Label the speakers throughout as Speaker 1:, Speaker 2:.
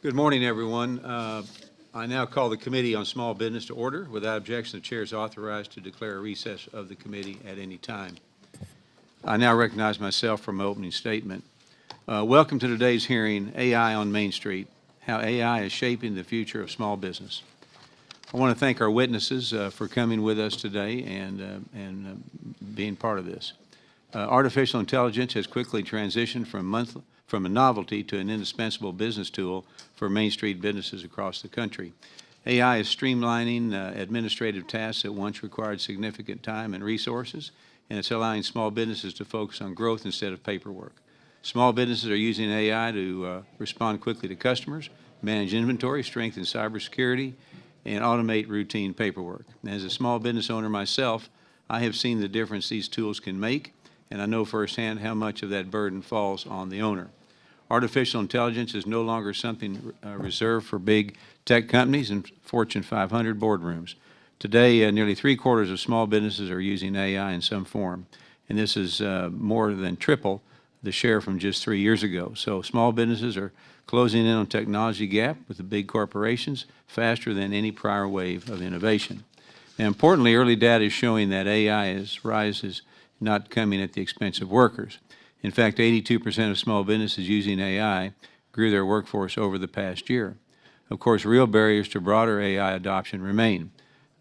Speaker 1: Good morning, everyone. I now call the Committee on Small Business to order. Without objection, the Chair is authorized to declare a recess of the committee at any time. I now recognize myself for my opening statement. Welcome to today's hearing, AI on Main Street, how AI is shaping the future of small business. I want to thank our witnesses for coming with us today and being part of this. Artificial intelligence has quickly transitioned from a novelty to an indispensable business tool for Main Street businesses across the country. AI is streamlining administrative tasks that once required significant time and resources, and it's allowing small businesses to focus on growth instead of paperwork. Small businesses are using AI to respond quickly to customers, manage inventory, strengthen cybersecurity, and automate routine paperwork. As a small business owner myself, I have seen the difference these tools can make, and I know firsthand how much of that burden falls on the owner. Artificial intelligence is no longer something reserved for big tech companies and Fortune 500 boardrooms. Today, nearly 3/4 of small businesses are using AI in some form, and this is more than triple the share from just 3 years ago. So small businesses are closing in on technology gap with the big corporations faster than any prior wave of innovation. And importantly, early data is showing that AI's rise is not coming at the expense of workers. In fact, 82% of small businesses using AI grew their workforce over the past year. Of course, real barriers to broader AI adoption remain.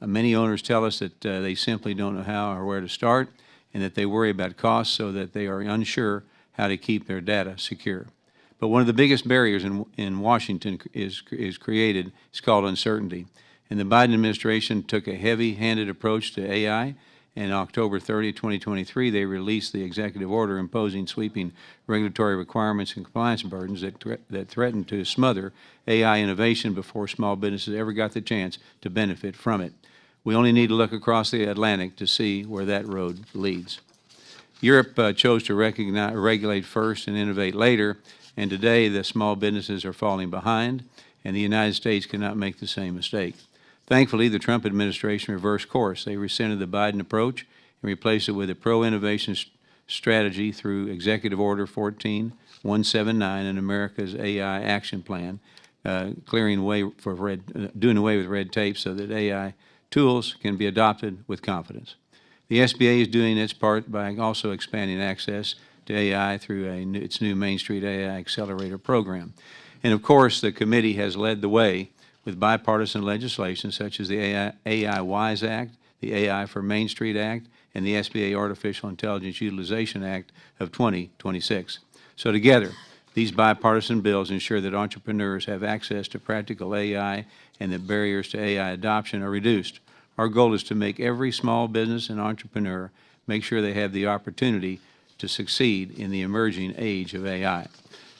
Speaker 1: Many owners tell us that they simply don't know how or where to start, and that they worry about costs so that they are unsure how to keep their data secure. But one of the biggest barriers in Washington is created. It's called uncertainty. And the Biden administration took a heavy-handed approach to AI. And October 30, 2023, they released the executive order imposing sweeping regulatory requirements and compliance burdens that threatened to smother AI innovation before small businesses ever got the chance to benefit from it. We only need to look across the Atlantic to see where that road leads. Europe chose to regulate first and innovate later, and today the small businesses are falling behind, and the United States cannot make the same mistake. Thankfully, the Trump administration reversed course. They rescinded the Biden approach and replaced it with a pro-innovation strategy through Executive Order 14179 and America's AI Action Plan, doing away with red tape so that AI tools can be adopted with confidence. The SBA is doing its part by also expanding access to AI through its new Main Street AI Accelerator program. And of course, the committee has led the way with bipartisan legislation such as the AI WISE Act, the AI for Main Street Act, and the SBA Artificial Intelligence Utilization Act of 2026. So together, these bipartisan bills ensure that entrepreneurs have access to practical AI and that barriers to AI adoption are reduced. Our goal is to make every small business and entrepreneur make sure they have the opportunity to succeed in the emerging age of AI.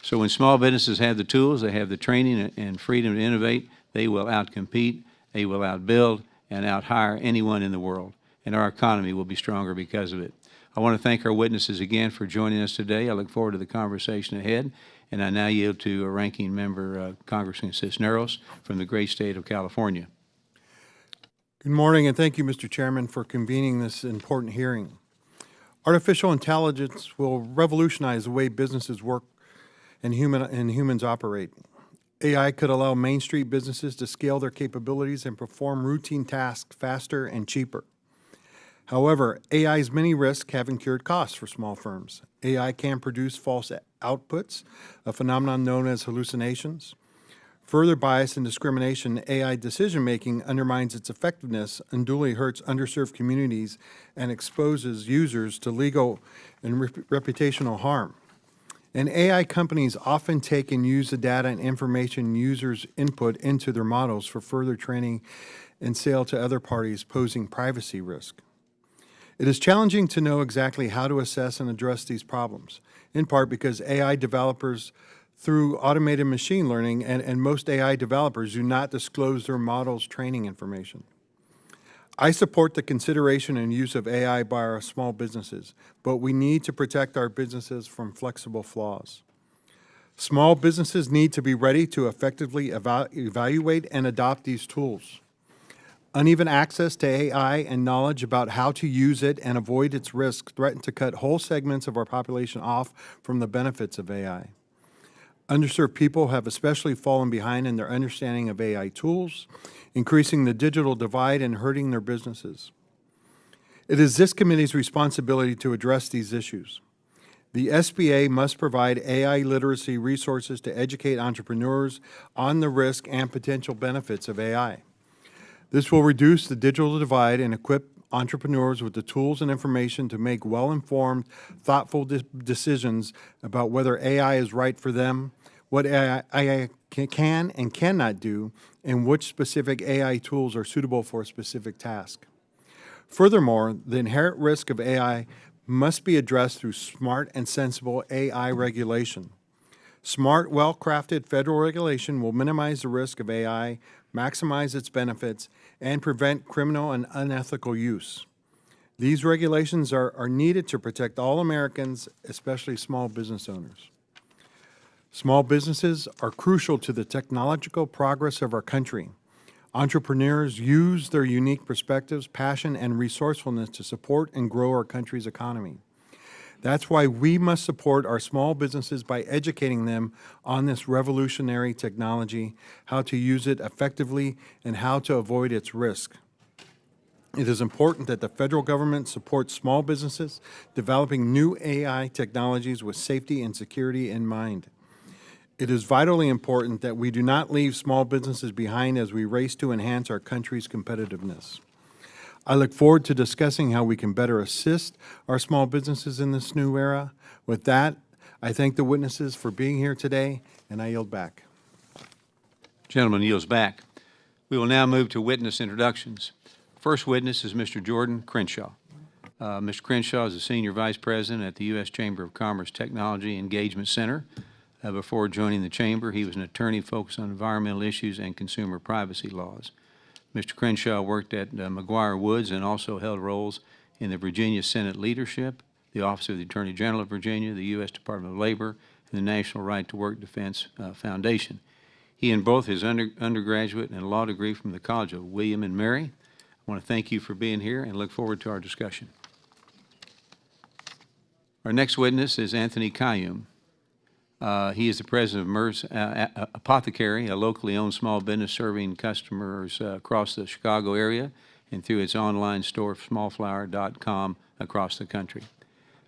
Speaker 1: So when small businesses have the tools, they have the training and freedom to innovate, they will outcompete, they will outbuild, and outhire anyone in the world. And our economy will be stronger because of it. I want to thank our witnesses again for joining us today. I look forward to the conversation ahead. And I now yield to Ranking Member Congressman Cisneros from the great state of California.
Speaker 2: Good morning, and thank you, Mr. Chairman, for convening this important hearing. Artificial intelligence will revolutionize the way businesses work and humans operate. AI could allow Main Street businesses to scale their capabilities and perform routine tasks faster and cheaper. However, AI's many risks have incurred costs for small firms. AI can produce false outputs, a phenomenon known as hallucinations. Further bias and discrimination in AI decision-making undermines its effectiveness, unduly hurts underserved communities, and exposes users to legal and reputational harm. And AI companies often take and use the data and information users input into their models for further training and sale to other parties, posing privacy risk. It is challenging to know exactly how to assess and address these problems, in part because AI developers through automated machine learning and most AI developers do not disclose their models' training information. I support the consideration and use of AI by our small businesses, but we need to protect our businesses from flexible flaws. Small businesses need to be ready to effectively evaluate and adopt these tools. Uneven access to AI and knowledge about how to use it and avoid its risks threaten to cut whole segments of our population off from the benefits of AI. Underserved people have especially fallen behind in their understanding of AI tools, increasing the digital divide and hurting their businesses. It is this committee's responsibility to address these issues. The SBA must provide AI literacy resources to educate entrepreneurs on the risk and potential benefits of AI. This will reduce the digital divide and equip entrepreneurs with the tools and information to make well-informed, thoughtful decisions about whether AI is right for them, what AI can and cannot do, and which specific AI tools are suitable for a specific task. Furthermore, the inherent risk of AI must be addressed through smart and sensible AI regulation. Smart, well-crafted federal regulation will minimize the risk of AI, maximize its benefits, and prevent criminal and unethical use. These regulations are needed to protect all Americans, especially small business owners. Small businesses are crucial to the technological progress of our country. Entrepreneurs use their unique perspectives, passion, and resourcefulness to support and grow our country's economy. That's why we must support our small businesses by educating them on this revolutionary technology, how to use it effectively, and how to avoid its risk. It is important that the federal government supports small businesses developing new AI technologies with safety and security in mind. It is vitally important that we do not leave small businesses behind as we race to enhance our country's competitiveness. I look forward to discussing how we can better assist our small businesses in this new era. With that, I thank the witnesses for being here today, and I yield back.
Speaker 1: Gentleman yields back. We will now move to witness introductions. First witness is Mr. Jordan Crenshaw. Mr. Crenshaw is the Senior Vice President at the U.S. Chamber of Commerce Technology Engagement Center. Before joining the Chamber, he was an attorney focused on environmental issues and consumer privacy laws. Mr. Crenshaw worked at McGuire Woods and also held roles in the Virginia Senate leadership, the Office of the Attorney General of Virginia, the U.S. Department of Labor, and the National Right to Work Defense Foundation. He earned both his undergraduate and law degree from the College of William and Mary. I want to thank you for being here and look forward to our discussion. Our next witness is Anthony Qaiyum. He is the president of Merz Apothecary, a locally owned small business serving customers across the Chicago area and through its online store, smallflower.com, across the country.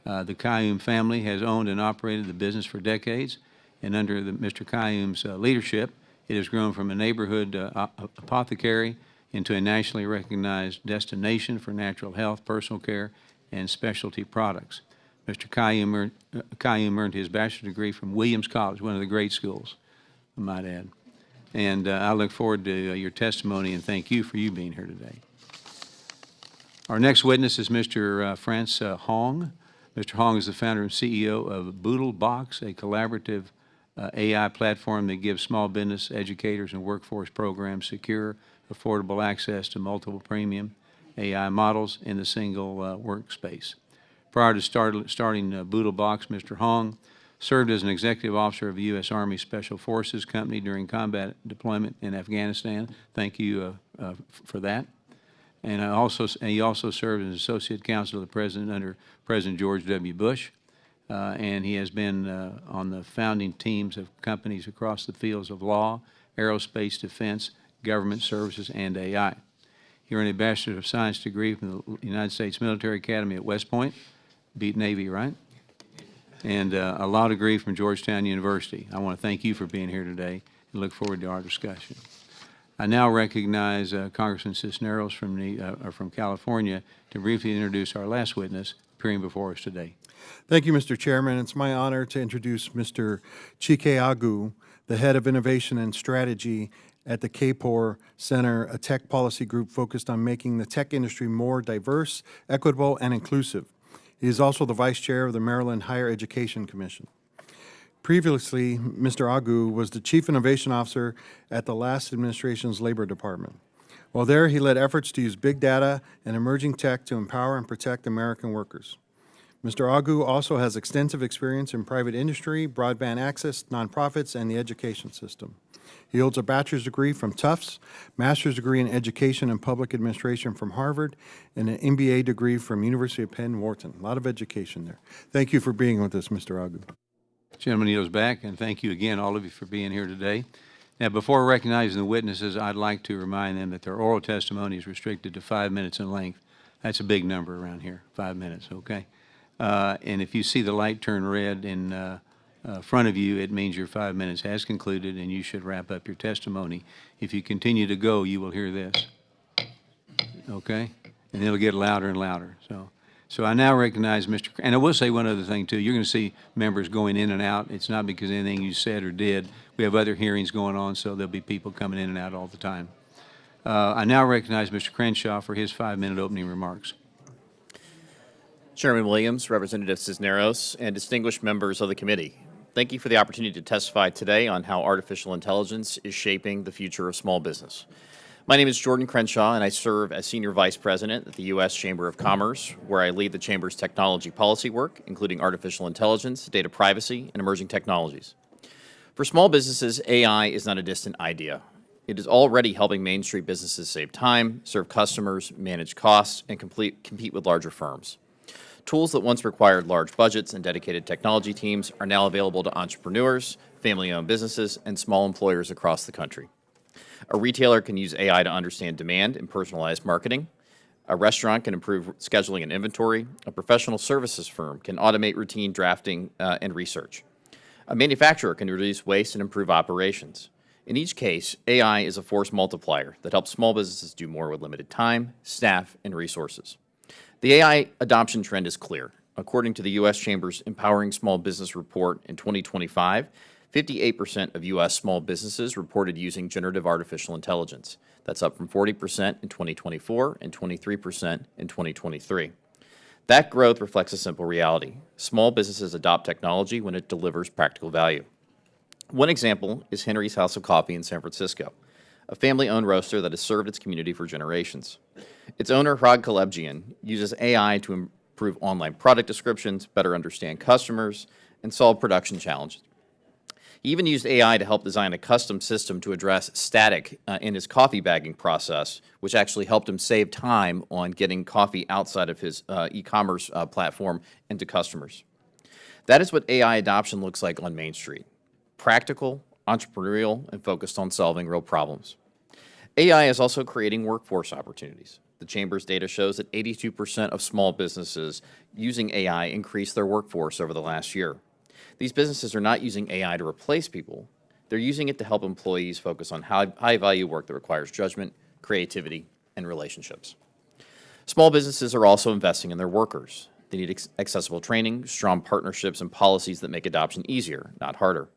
Speaker 1: The Qaiyum family has owned and operated the business for decades, and under Mr. Qaiyum's leadership, it has grown from a neighborhood apothecary into a nationally recognized destination for natural health, personal care, and specialty products. Mr. Qaiyum earned his bachelor's degree from Williams College, one of the great schools, I might add. And I look forward to your testimony and thank you for being here today. Our next witness is Mr. Hoang. Mr. Hoang is the founder and CEO of BoodleBox, a collaborative AI platform that gives small business educators and workforce programs secure, affordable access to multiple premium AI models in the single workspace. Prior to starting BoodleBox, Mr. Hoang served as an executive officer of the U.S. Army Special Forces Company during combat deployment in Afghanistan. Thank you for that. And he also served as associate counsel to the president under President George W. Bush. And he has been on the founding teams of companies across the fields of law, aerospace, defense, government services, and AI. He earned a Bachelor of Science degree from the United States Military Academy at West Point. Beat Navy, right? And a law degree from Georgetown University. I want to thank you for being here today and look forward to our discussion. I now recognize Congressman Cisneros from California to briefly introduce our last witness appearing before us today.
Speaker 2: Thank you, Mr. Chairman. It's my honor to introduce Mr. Chike Aguh, the head of innovation and strategy at the Kapor Center, a tech policy group focused on making the tech industry more diverse, equitable, and inclusive. He is also the vice chair of the Maryland Higher Education Commission. Previously, Mr. Aguh was the chief innovation officer at the last administration's Labor Department. While there, he led efforts to use big data and emerging tech to empower and protect American workers. Mr. Aguh also has extensive experience in private industry, broadband access, nonprofits, and the education system. He holds a bachelor's degree from Tufts, master's degree in education and public administration from Harvard, and an MBA degree from University of Penn Wharton. A lot of education there. Thank you for being with us, Mr. Aguh.
Speaker 1: Gentleman yields back, and thank you again, all of you, for being here today. Now, before recognizing the witnesses, I'd like to remind them that their oral testimony is restricted to 5 minutes in length. That's a big number around here, 5 minutes, okay? And if you see the light turn red in front of you, it means your 5 minutes has concluded, and you should wrap up your testimony. If you continue to go, you will hear this, okay? And it'll get louder and louder. So I now recognize Mr. And I will say one other thing, too. You're going to see members going in and out. It's not because of anything you said or did. We have other hearings going on, so there'll be people coming in and out all the time. I now recognize Mr. Crenshaw for his 5-minute opening remarks.
Speaker 3: Chairman Williams, Representative Cisneros, and distinguished members of the committee, thank you for the opportunity to testify today on how artificial intelligence is shaping the future of small business. My name is Jordan Crenshaw, and I serve as Senior Vice President at the U.S. Chamber of Commerce, where I lead the Chamber's technology policy work, including artificial intelligence, data privacy, and emerging technologies. For small businesses, AI is not a distant idea. It is already helping Main Street businesses save time, serve customers, manage costs, and compete with larger firms. Tools that once required large budgets and dedicated technology teams are now available to entrepreneurs, family-owned businesses, and small employers across the country. A retailer can use AI to understand demand and personalize marketing. A restaurant can improve scheduling and inventory. A professional services firm can automate routine drafting and research. A manufacturer can reduce waste and improve operations. In each case, AI is a force multiplier that helps small businesses do more with limited time, staff, and resources. The AI adoption trend is clear. According to the U.S. Chamber's Empowering Small Business Report in 2025, 58% of U.S. small businesses reported using generative artificial intelligence. That's up from 40% in 2024 and 23% in 2023. That growth reflects a simple reality. Small businesses adopt technology when it delivers practical value. One example is Henry's House of Coffee in San Francisco, a family-owned roaster that has served its community for generations. Its owner, Hrag uses AI to improve online product descriptions, better understand customers, and solve production challenges. He even used AI to help design a custom system to address static in his coffee bagging process, which actually helped him save time on getting coffee outside of his e-commerce platform into customers. That is what AI adoption looks like on Main Street. Practical, entrepreneurial, and focused on solving real problems. AI is also creating workforce opportunities. The Chamber's data shows that 82% of small businesses using AI increased their workforce over the last year. These businesses are not using AI to replace people. They're using it to help employees focus on high-value work that requires judgment, creativity, and relationships. Small businesses are also investing in their workers. They need accessible training, strong partnerships, and policies that make adoption easier, not harder.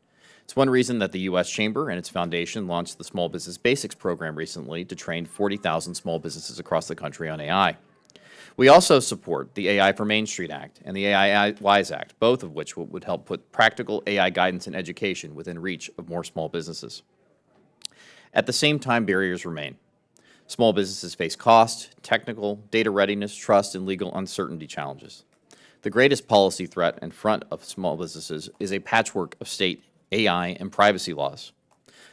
Speaker 3: It's one reason that the U.S. Chamber and its foundation launched the Small Business Basics program recently to train 40,000 small businesses across the country on AI. We also support the AI for Main Street Act and the AI Wise Act, both of which would help put practical AI guidance and education within reach of more small businesses. At the same time, barriers remain. Small businesses face cost, technical, data readiness, trust, and legal uncertainty challenges. The greatest policy threat in front of small businesses is a patchwork of state AI and privacy laws.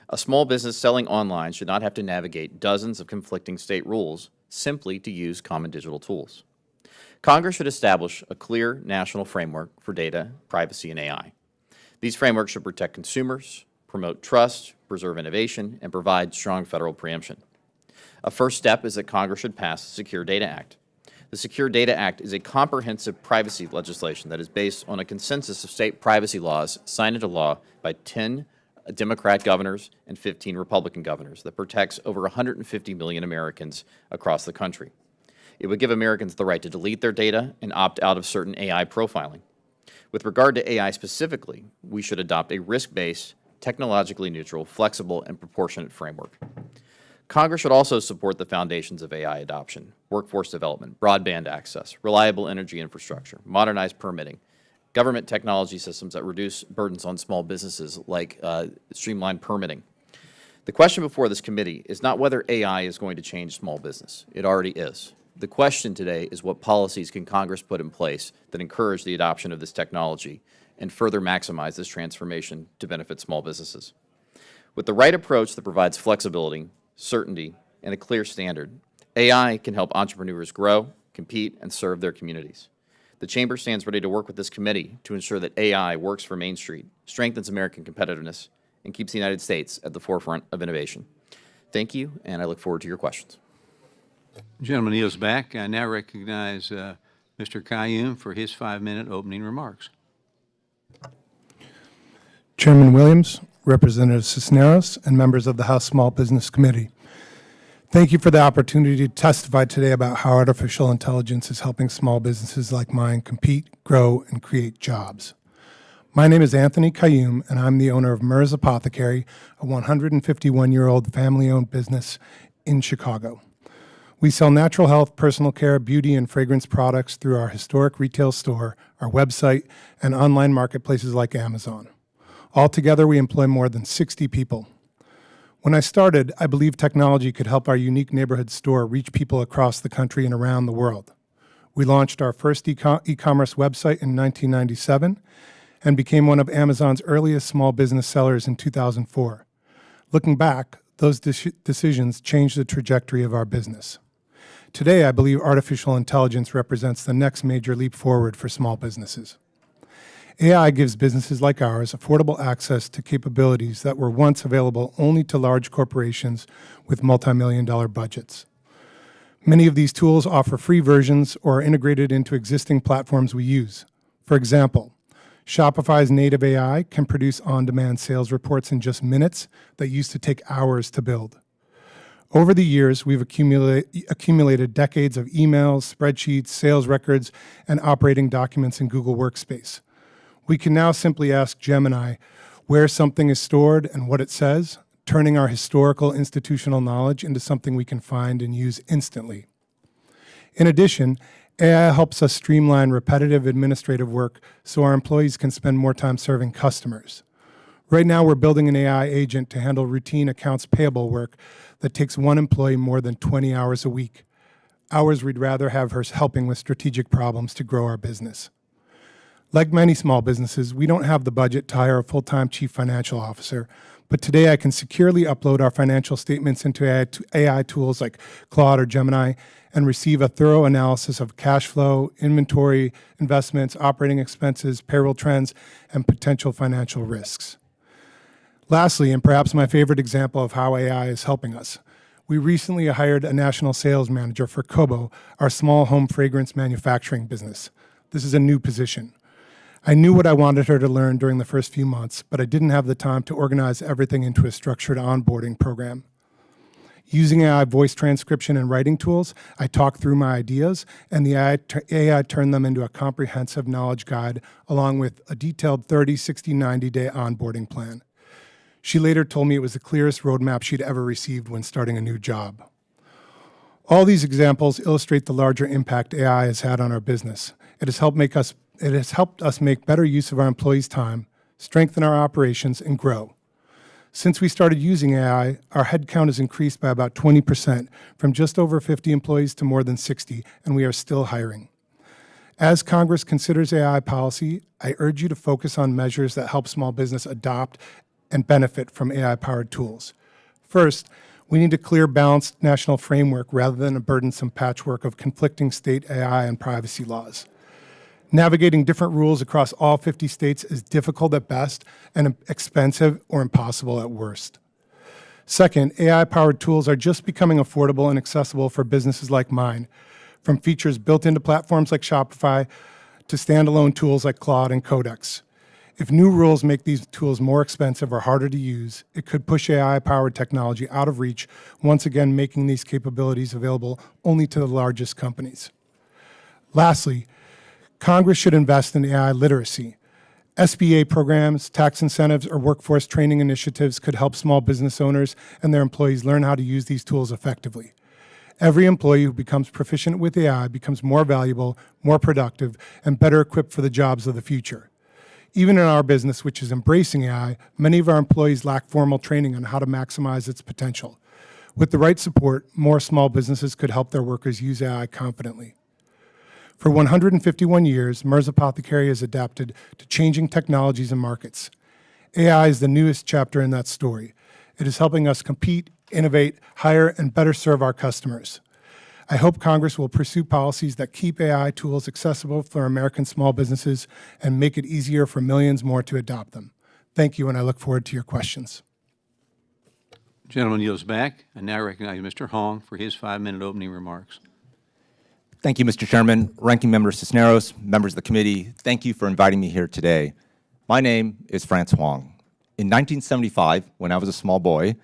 Speaker 3: A small business selling online should not have to navigate dozens of conflicting state rules simply to use common digital tools. Congress should establish a clear national framework for data, privacy, and AI. These frameworks should protect consumers, promote trust, preserve innovation, and provide strong federal preemption. A first step is that Congress should pass the Secure Data Act. The Secure Data Act is a comprehensive privacy legislation that is based on a consensus of state privacy laws signed into law by 10 Democrat governors and 15 Republican governors that protects over 150 million Americans across the country. It would give Americans the right to delete their data and opt out of certain AI profiling. With regard to AI specifically, we should adopt a risk-based, technologically neutral, flexible, and proportionate framework. Congress should also support the foundations of AI adoption: workforce development, broadband access, reliable energy infrastructure, modernized permitting, government technology systems that reduce burdens on small businesses like streamlined permitting. The question before this committee is not whether AI is going to change small business. It already is. The question today is what policies can Congress put in place that encourage the adoption of this technology and further maximize this transformation to benefit small businesses. With the right approach that provides flexibility, certainty, and a clear standard, AI can help entrepreneurs grow, compete, and serve their communities. The Chamber stands ready to work with this committee to ensure that AI works for Main Street, strengthens American competitiveness, and keeps the United States at the forefront of innovation. Thank you, and I look forward to your questions.
Speaker 1: Gentleman yields back. I now recognize Mr. Qaiyum for his 5-minute opening remarks.
Speaker 4: Chairman Williams, Representative Cisneros, and members of the House Small Business Committee. Thank you for the opportunity to testify today about how artificial intelligence is helping small businesses like mine compete, grow, and create jobs. My name is Anthony Qaiyum, and I'm the owner of Merz Apothecary, a 151-year-old family-owned business in Chicago. We sell natural health, personal care, beauty, and fragrance products through our historic retail store, our website, and online marketplaces like Amazon. Altogether, we employ more than 60 people. When I started, I believed technology could help our unique neighborhood store reach people across the country and around the world. We launched our first e-commerce website in 1997 and became one of Amazon's earliest small business sellers in 2004. Looking back, those decisions changed the trajectory of our business. Today, I believe artificial intelligence represents the next major leap forward for small businesses. AI gives businesses like ours affordable access to capabilities that were once available only to large corporations with multi-million-dollar budgets. Many of these tools offer free versions or are integrated into existing platforms we use. For example, Shopify's native AI can produce on-demand sales reports in just minutes that used to take hours to build. Over the years, we've accumulated decades of emails, spreadsheets, sales records, and operating documents in Google Workspace. We can now simply ask Gemini where something is stored and what it says, turning our historical institutional knowledge into something we can find and use instantly. In addition, AI helps us streamline repetitive administrative work so our employees can spend more time serving customers. Right now, we're building an AI agent to handle routine accounts payable work that takes one employee more than 20 hours a week, hours we'd rather have her helping with strategic problems to grow our business. Like many small businesses, we don't have the budget to hire a full-time chief financial officer, but today I can securely upload our financial statements into AI tools like Claude or Gemini and receive a thorough analysis of cash flow, inventory, investments, operating expenses, payroll trends, and potential financial risks. Lastly, and perhaps my favorite example of how AI is helping us, we recently hired a national sales manager for Kobo, our small home fragrance manufacturing business. This is a new position. I knew what I wanted her to learn during the first few months, but I didn't have the time to organize everything into a structured onboarding program. Using AI voice transcription and writing tools, I talked through my ideas, and the AI turned them into a comprehensive knowledge guide along with a detailed 30, 60, 90-day onboarding plan. She later told me it was the clearest roadmap she'd ever received when starting a new job. All these examples illustrate the larger impact AI has had on our business. It has helped us make better use of our employees' time, strengthen our operations, and grow. Since we started using AI, our headcount has increased by about 20%, from just over 50 employees to more than 60, and we are still hiring. As Congress considers AI policy, I urge you to focus on measures that help small business adopt and benefit from AI-powered tools. First, we need a clear, balanced national framework rather than a burdensome patchwork of conflicting state AI and privacy laws. Navigating different rules across all 50 states is difficult at best and expensive or impossible at worst. Second, AI-powered tools are just becoming affordable and accessible for businesses like mine, from features built into platforms like Shopify to standalone tools like Claude and Codex. If new rules make these tools more expensive or harder to use, it could push AI-powered technology out of reach, once again making these capabilities available only to the largest companies. Lastly, Congress should invest in AI literacy. SBA programs, tax incentives, or workforce training initiatives could help small business owners and their employees learn how to use these tools effectively. Every employee who becomes proficient with AI becomes more valuable, more productive, and better equipped for the jobs of the future. Even in our business, which is embracing AI, many of our employees lack formal training on how to maximize its potential. With the right support, more small businesses could help their workers use AI confidently. For 151 years, Merz Apothecary has adapted to changing technologies and markets. AI is the newest chapter in that story. It is helping us compete, innovate, hire, and better serve our customers. I hope Congress will pursue policies that keep AI tools accessible for American small businesses and make it easier for millions more to adopt them. Thank you, and I look forward to your questions.
Speaker 1: Gentleman yields back. I now recognize Mr. Hoang for his 5-minute opening remarks.
Speaker 5: Thank you, Mr. Chairman. Ranking Member Cisneros, members of the committee, thank you for inviting me here today. My name is France Hoang. In 1975, when I was a small boy,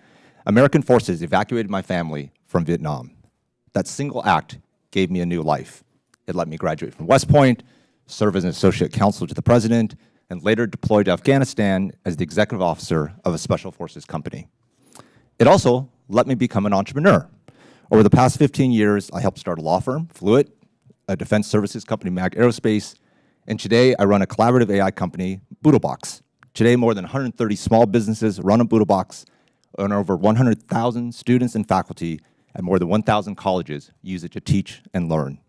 Speaker 5: American forces evacuated my family from Vietnam. That single act gave me a new life. It let me graduate from West Point, serve as an associate counsel to the president, and later deploy to Afghanistan as the executive officer of a special forces company. It also let me become an entrepreneur. Over the past 15 years, I helped start a law firm, Fluid, a defense services company, Mag Aerospace, and today I run a collaborative AI company, BoodleBox. Today, more than 130 small businesses run on BoodleBox, and over 100,000 students and faculty at more than 1,000 colleges use it to teach and learn.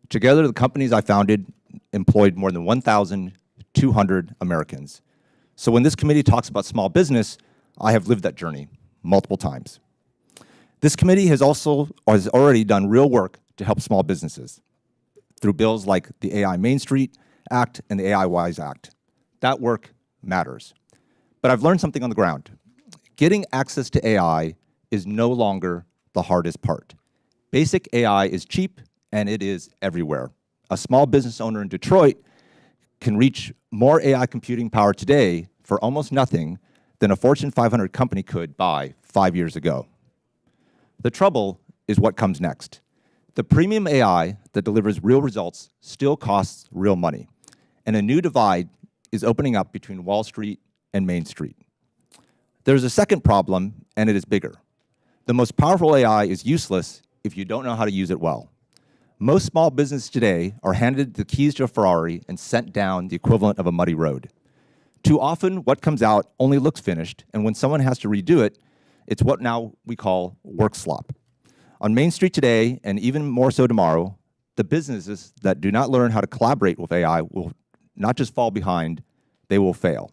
Speaker 5: Together, the companies I founded employed more than 1,200 Americans. So when this committee talks about small business, I have lived that journey multiple times. This committee has already done real work to help small businesses through bills like the AI Main Street Act and the AI Wise Act. That work matters. But I've learned something on the ground. Getting access to AI is no longer the hardest part. Basic AI is cheap and it is everywhere. A small business owner in Detroit can reach more AI computing power today for almost nothing than a Fortune 500 company could buy 5 years ago. The trouble is what comes next. The premium AI that delivers real results still costs real money, and a new divide is opening up between Wall Street and Main Street. There's a second problem, and it is bigger. The most powerful AI is useless if you don't know how to use it well. Most small businesses today are handed the keys to a Ferrari and sent down the equivalent of a muddy road. Too often, what comes out only looks finished, and when someone has to redo it, it's what now we call work slop. On Main Street today, and even more so tomorrow, the businesses that do not learn how to collaborate with AI will not just fall behind, they will fail.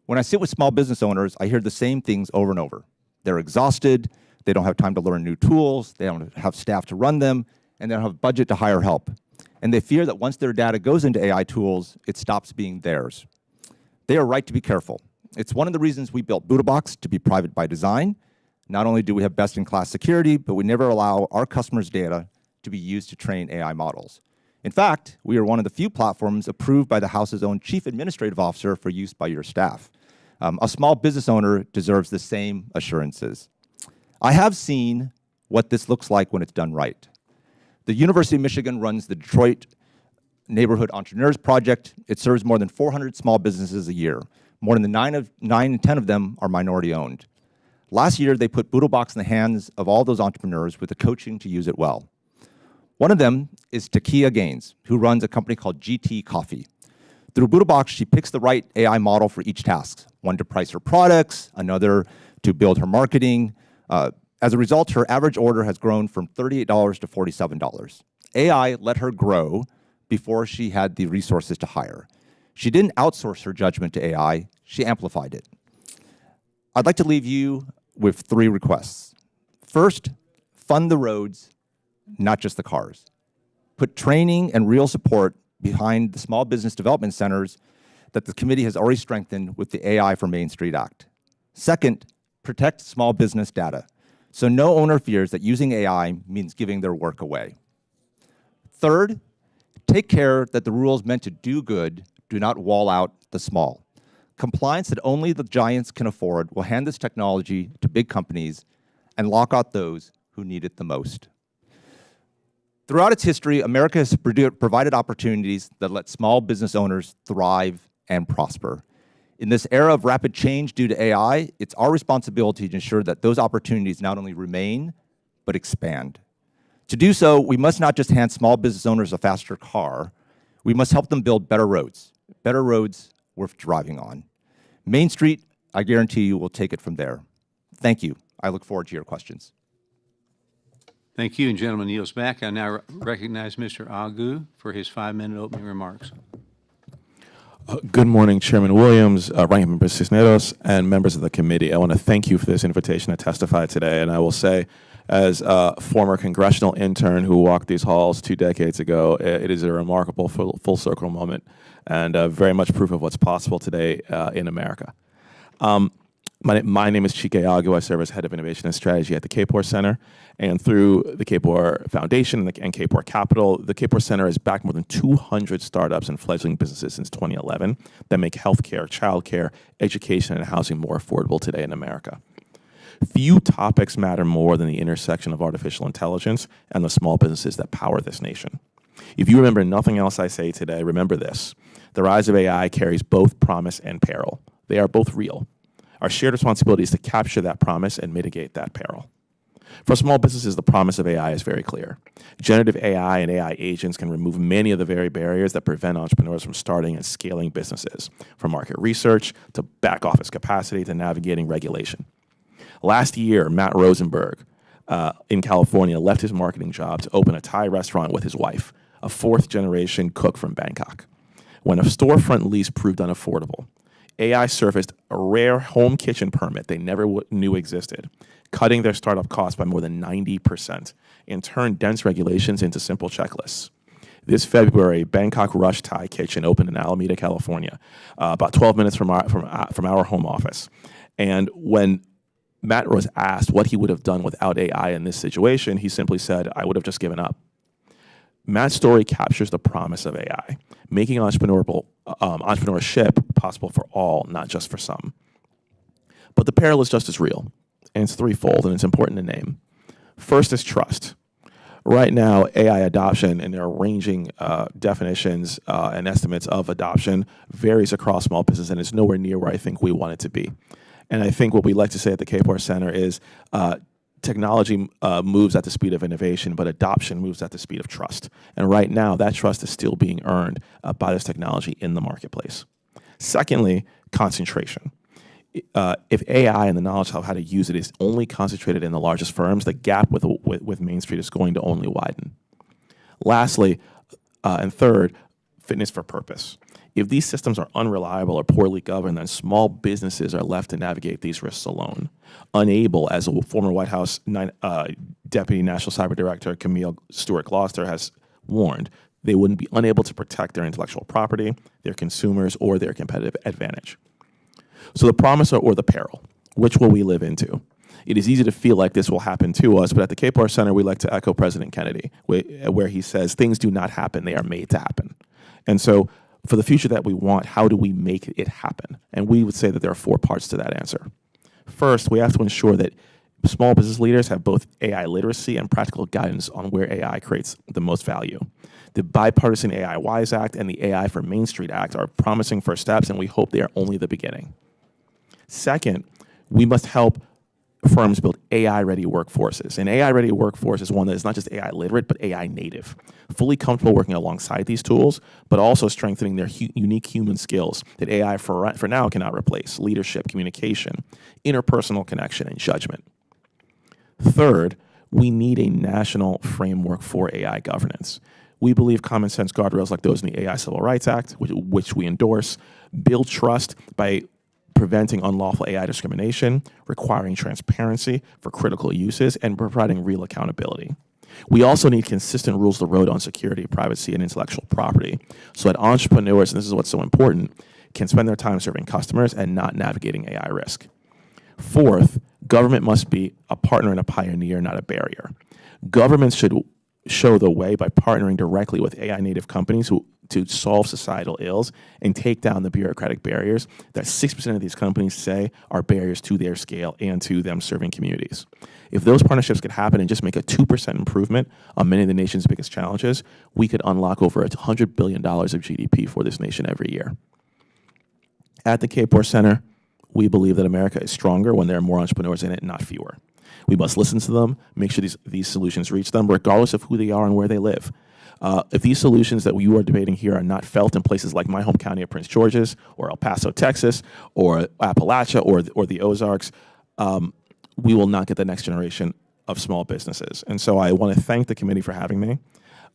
Speaker 5: When I sit with small business owners, I hear the same things over and over. They're exhausted, they don't have time to learn new tools, they don't have staff to run them, and they don't have budget to hire help. And they fear that once their data goes into AI tools, it stops being theirs. They are right to be careful. It's one of the reasons we built BoodleBox to be private by design. Not only do we have best-in-class security, but we never allow our customers' data to be used to train AI models. In fact, we are one of the few platforms approved by the House's own Chief Administrative Officer for use by your staff. A small business owner deserves the same assurances. I have seen what this looks like when it's done right. The University of Michigan runs the Detroit Neighborhood Entrepreneurs Project. It serves more than 400 small businesses a year. More than 9 in 10 of them are minority-owned. Last year, they put BoodleBox in the hands of all those entrepreneurs with the coaching to use it well. One of them is Chike, who runs a company called GT Coffee. Through BoodleBox, she picks the right AI model for each task, one to price her products, another to build her marketing. As a result, her average order has grown from $38 to $47. AI let her grow before she had the resources to hire. She didn't outsource her judgment to AI, she amplified it. I'd like to leave you with 3 requests. First, fund the roads, not just the cars. Put training and real support behind the small business development centers that the committee has already strengthened with the AI for Main Street Act. Second, protect small business data, so no owner fears that using AI means giving their work away. Third, take care that the rules meant to do good do not wall out the small. Compliance that only the giants can afford will hand this technology to big companies and lock out those who need it the most. Throughout its history, America has provided opportunities that let small business owners thrive and prosper. In this era of rapid change due to AI, it's our responsibility to ensure that those opportunities not only remain, but expand. To do so, we must not just hand small business owners a faster car, we must help them build better roads worth driving on. Main Street, I guarantee you, will take it from there. Thank you. I look forward to your questions.
Speaker 1: Thank you, and gentleman yields back. I now recognize Mr. Aguh for his 5-minute opening remarks.
Speaker 6: Good morning, Chairman Williams, Ranking Member Cisneros, and members of the committee. I want to thank you for this invitation to testify today. And I will say, as a former congressional intern who walked these halls 2 decades ago, it is a remarkable full circle moment and very much proof of what's possible today in America. My name is Chike Aguh. I serve as Head of Innovation and Strategy at the Kapor Center. And through the Kapor Foundation and Kapor Capital, the Kapor Center has backed more than 200 startups and fledgling businesses since 2011 that make healthcare, childcare, education, and housing more affordable today in America. Few topics matter more than the intersection of artificial intelligence and the small businesses that power this nation. If you remember nothing else I say today, remember this. The rise of AI carries both promise and peril. They are both real. Our shared responsibility is to capture that promise and mitigate that peril. For small businesses, the promise of AI is very clear. Generative AI and AI agents can remove many of the very barriers that prevent entrepreneurs from starting and scaling businesses, from market research to back office capacity to navigating regulation. Last year, Matt Rosenberg in California left his marketing job to open a Thai restaurant with his wife, a fourth-generation cook from Bangkok. When a storefront lease proved unaffordable, AI surfaced a rare home kitchen permit they never knew existed, cutting their startup costs by more than 90% and turned dense regulations into simple checklists. This February, Bangkok Rush Thai Kitchen opened in Alameda, California, about 12 minutes from our home office. And when Matt was asked what he would have done without AI in this situation, he simply said, "I would have just given up." Matt's story captures the promise of AI, making entrepreneurship possible for all, not just for some. But the peril is just as real, and it's threefold, and it's important to name. First is trust. Right now, AI adoption, and there are ranging definitions and estimates of adoption, varies across small business, and it's nowhere near where I think we want it to be. And I think what we like to say at the Kapor Center is technology moves at the speed of innovation, but adoption moves at the speed of trust. And right now, that trust is still being earned by this technology in the marketplace. Secondly, concentration. If AI and the knowledge of how to use it is only concentrated in the largest firms, the gap with Main Street is going to only widen. Lastly, and third, fitness for purpose. If these systems are unreliable or poorly governed, then small businesses are left to navigate these risks alone, unable, as a former White House Deputy National Cyber Director Camille Stewart-Gloucester has warned, they wouldn't be unable to protect their intellectual property, their consumers, or their competitive advantage. So the promise or the peril, which will we live into? It is easy to feel like this will happen to us, but at the Kapor Center, we like to echo President Kennedy, where he says, things do not happen, they are made to happen. And so for the future that we want, how do we make it happen? And we would say that there are 4 parts to that answer. First, we have to ensure that small business leaders have both AI literacy and practical guidance on where AI creates the most value. The bipartisan AI Wise Act and the AI for Main Street Act are promising first steps, and we hope they are only the beginning. Second, we must help firms build AI-ready workforces. An AI-ready workforce is one that is not just AI literate, but AI native, fully comfortable working alongside these tools, but also strengthening their unique human skills that AI for now cannot replace: leadership, communication, interpersonal connection, and judgment. Third, we need a national framework for AI governance. We believe common sense guardrails like those in the AI Civil Rights Act, which we endorse, build trust by preventing unlawful AI discrimination, requiring transparency for critical uses, and providing real accountability. We also need consistent rules of the road on security, privacy, and intellectual property so that entrepreneurs, and this is what's so important, can spend their time serving customers and not navigating AI risk. Fourth, government must be a partner and a pioneer, not a barrier. Governments should show the way by partnering directly with AI native companies to solve societal ills and take down the bureaucratic barriers that 6% of these companies say are barriers to their scale and to them serving communities. If those partnerships could happen and just make a 2% improvement on many of the nation's biggest challenges, we could unlock over $100 billion of GDP for this nation every year. At the Kapor Center, we believe that America is stronger when there are more entrepreneurs in it, not fewer. We must listen to them, make sure these solutions reach them, regardless of who they are and where they live. If these solutions that you are debating here are not felt in places like my home county of Prince George's, or El Paso, Texas, or Appalachia, or the Ozarks, we will not get the next generation of small businesses. And so I want to thank the committee for having me.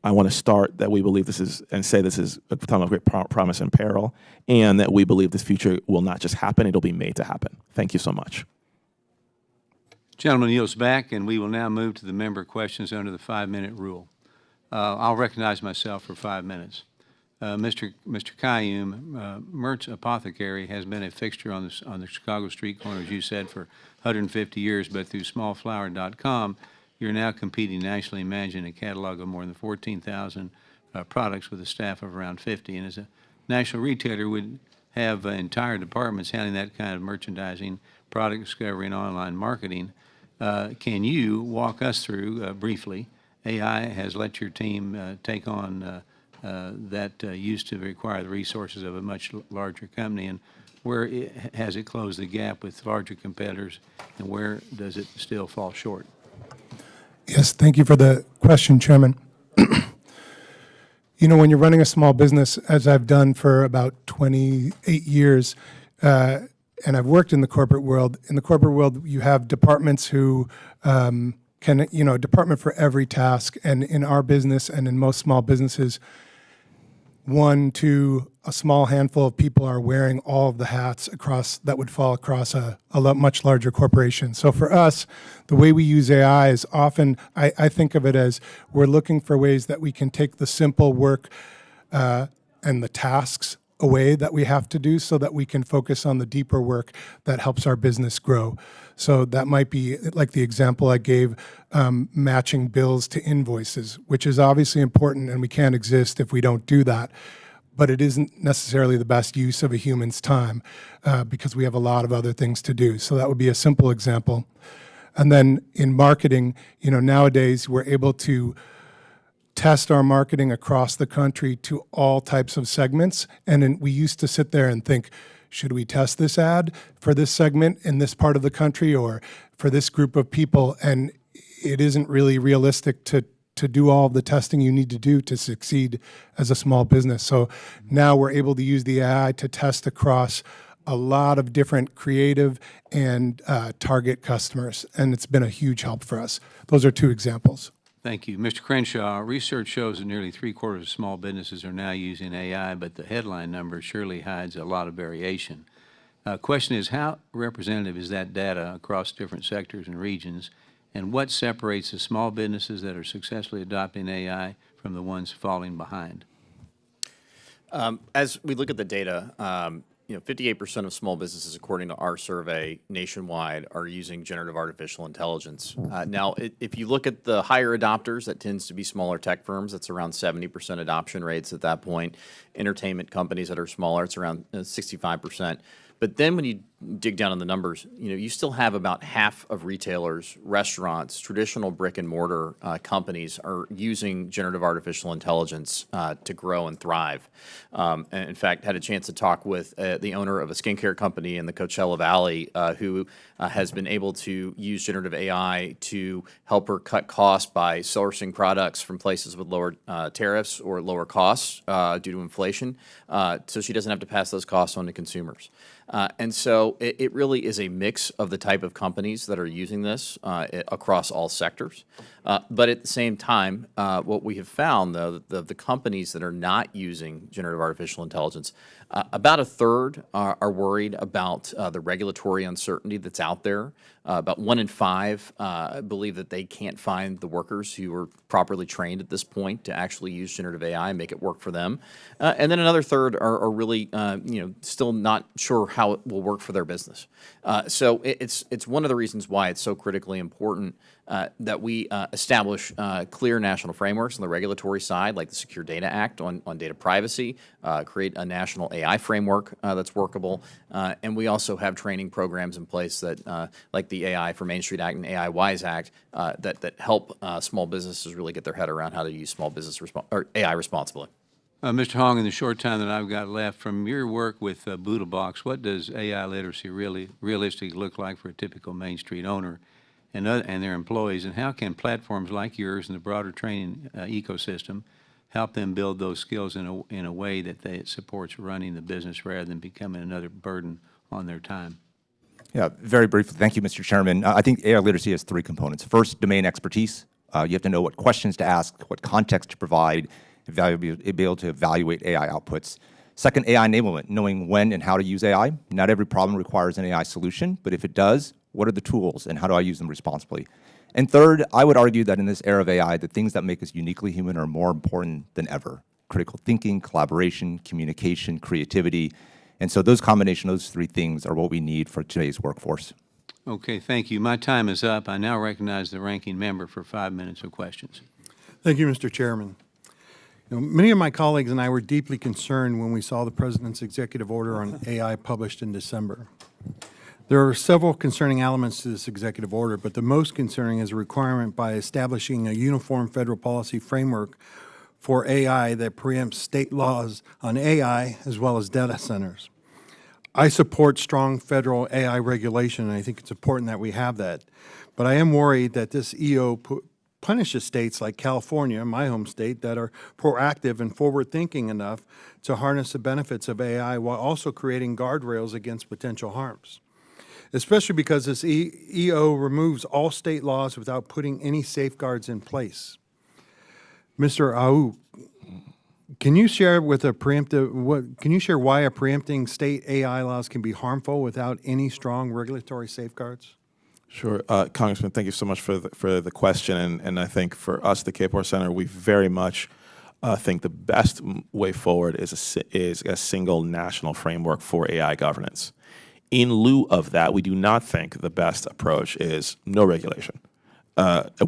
Speaker 6: I want to start that we believe this is, and say this is a time of great promise and peril, and that we believe this future will not just happen, it'll be made to happen. Thank you so much.
Speaker 1: Gentleman yields back, and we will now move to the member questions under the 5-minute rule. I'll recognize myself for 5 minutes. Mr. Qaiyum, Merz Apothecary has been a fixture on the Chicago street corner, as you said, for 150 years, but through smallflower.com, you're now competing nationally, managing a catalog of more than 14,000 products with a staff of around 50. And as a national retailer, would have entire departments handling that kind of merchandising, product discovery, and online marketing. Can you walk us through briefly? AI has let your team take on that used to require the resources of a much larger company, and where has it closed the gap with larger competitors, and where does it still fall short?
Speaker 4: Yes, thank you for the question, Chairman. You know, when you're running a small business, as I've done for about 28 years, and I've worked in the corporate world, you have departments who can, you know, a department for every task. And in our business and in most small businesses, 1 to a small handful of people are wearing all of the hats across that would fall across a much larger corporation. So for us, the way we use AI is often, I think of it as we're looking for ways that we can take the simple work and the tasks away that we have to do so that we can focus on the deeper work that helps our business grow. So that might be like the example I gave, matching bills to invoices, which is obviously important, and we can't exist if we don't do that. But it isn't necessarily the best use of a human's time because we have a lot of other things to do. So that would be a simple example. And then in marketing, you know, nowadays we're able to test our marketing across the country to all types of segments. And we used to sit there and think, should we test this ad for this segment in this part of the country or for this group of people? And it isn't really realistic to do all of the testing you need to do to succeed as a small business. So now we're able to use the AI to test across a lot of different creative and target customers. And it's been a huge help for us. Those are 2 examples.
Speaker 1: Thank you. Mr. Crenshaw, research shows that nearly 3/4 of small businesses are now using AI, but the headline number surely hides a lot of variation. Question is, how representative is that data across different sectors and regions, and what separates the small businesses that are successfully adopting AI from the ones falling behind?
Speaker 3: As we look at the data, you know, 58% of small businesses, according to our survey nationwide, are using generative artificial intelligence. Now, if you look at the higher adopters, that tends to be smaller tech firms. That's around 70% adoption rates at that point. Entertainment companies that are smaller, it's around 65%. But then when you dig down on the numbers, you know, you still have about half of retailers, restaurants, traditional brick and mortar companies are using generative artificial intelligence to grow and thrive. And in fact, had a chance to talk with the owner of a skincare company in the Coachella Valley who has been able to use generative AI to help her cut costs by sourcing products from places with lower tariffs or lower costs due to inflation, so she doesn't have to pass those costs on to consumers. And so it really is a mix of the type of companies that are using this across all sectors. But at the same time, what we have found, though, the companies that are not using generative artificial intelligence, about a third are worried about the regulatory uncertainty that's out there. About 1 in 5 believe that they can't find the workers who are properly trained at this point to actually use generative AI and make it work for them. And then another third are really, you know, still not sure how it will work for their business. So it's one of the reasons why it's so critically important that we establish clear national frameworks on the regulatory side, like the Secure Data Act on data privacy, create a national AI framework that's workable, and we also have training programs in place that, like the AI for Main Street Act and AI Wise Act, that help small businesses really get their head around how to use small business or AI responsibly.
Speaker 1: Mr. Hoang, in the short time that I've got left, from your work with BoodleBox, what does AI literacy really realistically look like for a typical Main Street owner and their employees, and how can platforms like yours and the broader training ecosystem help them build those skills in a way that it supports running the business rather than becoming another burden on their time?
Speaker 5: Yeah, very briefly. Thank you, Mr. Chairman. I think AI literacy has 3 components. First, domain expertise. You have to know what questions to ask, what context to provide, be able to evaluate AI outputs. Second, AI enablement, knowing when and how to use AI. Not every problem requires an AI solution, but if it does, what are the tools and how do I use them responsibly? And third, I would argue that in this era of AI, the things that make us uniquely human are more important than ever. Critical thinking, collaboration, communication, creativity. And so those combination, those three things are what we need for today's workforce.
Speaker 1: Okay, thank you. My time is up. I now recognize the ranking member for 5 minutes of questions.
Speaker 2: Thank you, Mr. Chairman. Many of my colleagues and I were deeply concerned when we saw the President's executive order on AI published in December. There are several concerning elements to this executive order, but the most concerning is a requirement by establishing a uniform federal policy framework for AI that preempts state laws on AI as well as data centers. I support strong federal AI regulation, and I think it's important that we have that. But I am worried that this EO punishes states like California, my home state, that are proactive and forward-thinking enough to harness the benefits of AI while also creating guardrails against potential harms. Especially because this EO removes all state laws without putting any safeguards in place. Mr. Aguh, can you share why a preempting state AI laws can be harmful without any strong regulatory safeguards?
Speaker 6: Sure. Congressman, thank you so much for the question. And I think for us, the Kapor Center, we very much think the best way forward is a single national framework for AI governance. In lieu of that, we do not think the best approach is no regulation.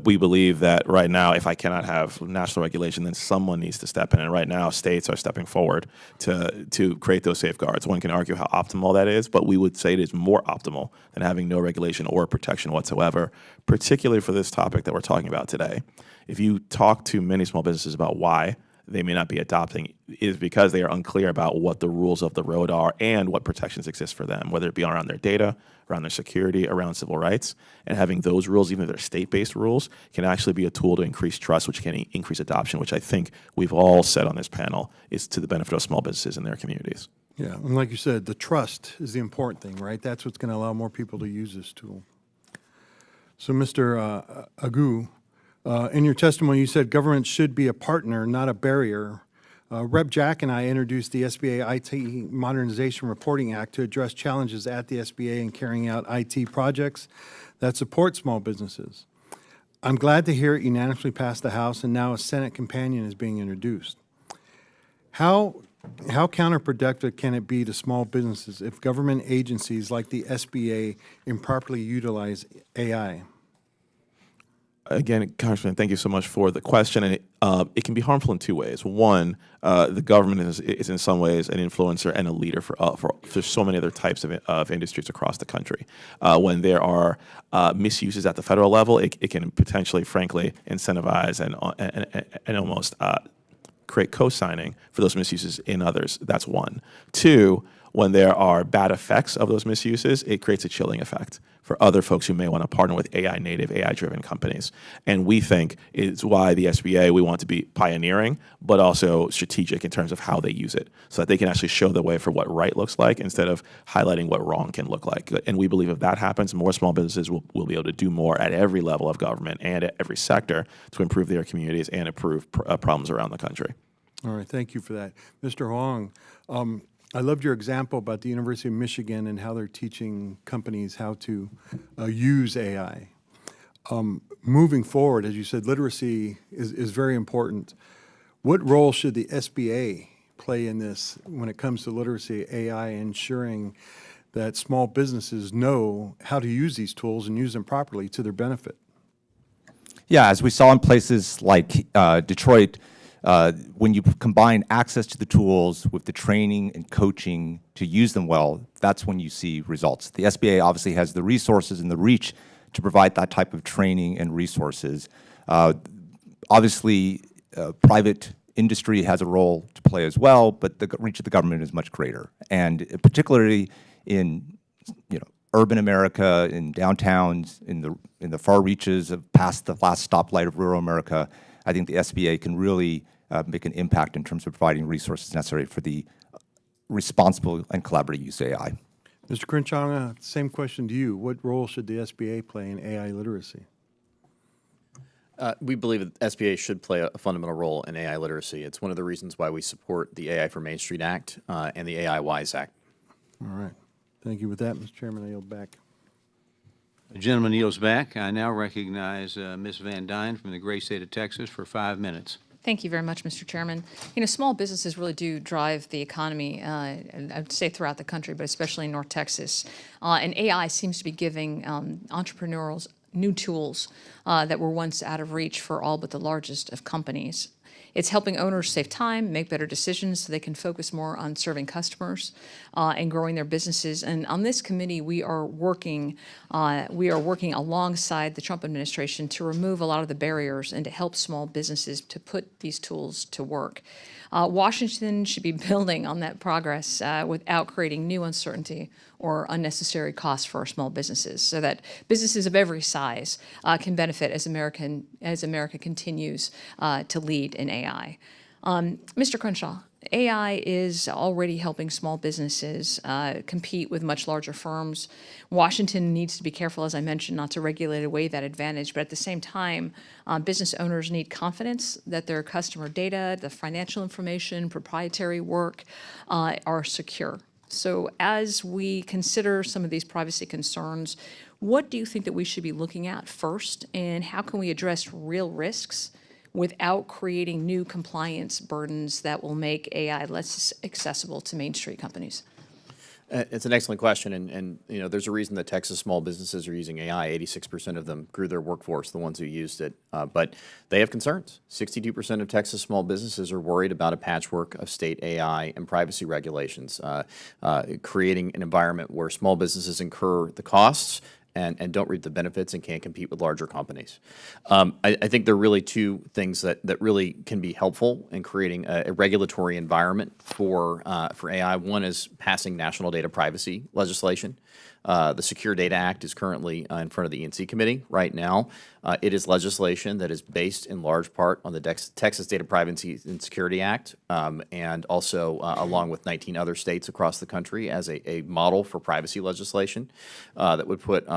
Speaker 6: We believe that right now, if I cannot have national regulation, then someone needs to step in. And right now, states are stepping forward to create those safeguards. One can argue how optimal that is, but we would say it is more optimal than having no regulation or protection whatsoever, particularly for this topic that we're talking about today. If you talk to many small businesses about why they may not be adopting, is because they are unclear about what the rules of the road are and what protections exist for them, whether it be around their data, around their security, around civil rights. And having those rules, even if they're state-based rules, can actually be a tool to increase trust, which can increase adoption, which I think we've all said on this panel is to the benefit of small businesses and their communities.
Speaker 2: Yeah, and like you said, the trust is the important thing, right? That's what's going to allow more people to use this tool. So, Mr. Aguh, in your testimony, you said government should be a partner, not a barrier. Rep. Jack and I introduced the SBA IT Modernization Reporting Act to address challenges at the SBA in carrying out IT projects that support small businesses. I'm glad to hear it unanimously passed the House, and now a Senate companion is being introduced. How counterproductive can it be to small businesses if government agencies like the SBA improperly utilize AI?
Speaker 6: Again, Congressman, thank you so much for the question. And it can be harmful in two ways. One, the government is in some ways an influencer and a leader for so many other types of industries across the country. When there are misuses at the federal level, it can potentially, frankly, incentivize and almost create co-signing for those misuses in others. That's one. Two, when there are bad effects of those misuses, it creates a chilling effect for other folks who may want to partner with AI-native, AI-driven companies. And we think it's why the SBA, we want to be pioneering, but also strategic in terms of how they use it, so that they can actually show the way for what right looks like instead of highlighting what wrong can look like. And we believe if that happens, more small businesses will be able to do more at every level of government and at every sector to improve their communities and improve problems around the country.
Speaker 2: All right, thank you for that. Mr. Hoang, I loved your example about the University of Michigan and how they're teaching companies how to use AI. Moving forward, as you said, literacy is very important. What role should the SBA play in this when it comes to literacy, AI, ensuring that small businesses know how to use these tools and use them properly to their benefit?
Speaker 5: Yeah, as we saw in places like Detroit, when you combine access to the tools with the training and coaching to use them well, that's when you see results. The SBA obviously has the resources and the reach to provide that type of training and resources. Obviously, private industry has a role to play as well, but the reach of the government is much greater. And particularly in urban America, in downtowns, in the far reaches of past the last stoplight of rural America, I think the SBA can really make an impact in terms of providing resources necessary for the responsible and collaborative use of AI.
Speaker 2: Mr. Crenshaw, same question to you. What role should the SBA play in AI literacy?
Speaker 3: We believe that SBA should play a fundamental role in AI literacy. It's one of the reasons why we support the AI for Main Street Act and the AI Wise Act.
Speaker 2: All right. Thank you. With that, Mr. Chairman, I yield back.
Speaker 1: The gentleman yields back. I now recognize Ms. Van Dyne from the great state of Texas for 5 minutes.
Speaker 7: Thank you very much, Mr. Chairman. You know, small businesses really do drive the economy, and I'd say throughout the country, but especially in North Texas. And AI seems to be giving entrepreneurs new tools that were once out of reach for all but the largest of companies. It's helping owners save time, make better decisions so they can focus more on serving customers and growing their businesses. And on this committee, we are working alongside the Trump administration to remove a lot of the barriers and to help small businesses to put these tools to work. Washington should be building on that progress without creating new uncertainty or unnecessary costs for our small businesses, so that businesses of every size can benefit as America continues to lead in AI. Mr. Crenshaw, AI is already helping small businesses compete with much larger firms. Washington needs to be careful, as I mentioned, not to regulate away that advantage, but at the same time, business owners need confidence that their customer data, the financial information, proprietary work are secure. So as we consider some of these privacy concerns, what do you think that we should be looking at first, and how can we address real risks without creating new compliance burdens that will make AI less accessible to Main Street companies?
Speaker 3: It's an excellent question, and you know, there's a reason that Texas small businesses are using AI. 86% of them grew their workforce, the ones who used it, but they have concerns. 62% of Texas small businesses are worried about a patchwork of state AI and privacy regulations, creating an environment where small businesses incur the costs and don't reap the benefits and can't compete with larger companies. I think there are really two things that really can be helpful in creating a regulatory environment for AI. One is passing national data privacy legislation. The Secure Data Act is currently in front of the E&C committee right now. It is legislation that is based in large part on the Texas Data Privacy and Security Act, and also along with 19 other states across the country as a model for privacy legislation that would put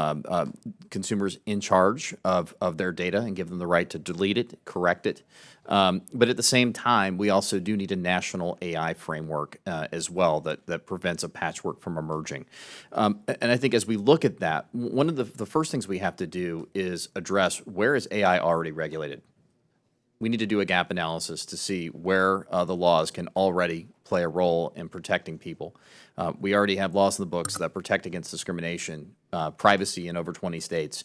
Speaker 3: consumers in charge of their data and give them the right to delete it, correct it. But at the same time, we also do need a national AI framework as well that prevents a patchwork from emerging. And I think as we look at that, one of the first things we have to do is address, where is AI already regulated? We need to do a gap analysis to see where the laws can already play a role in protecting people. We already have laws in the books that protect against discrimination, privacy in over 20 states,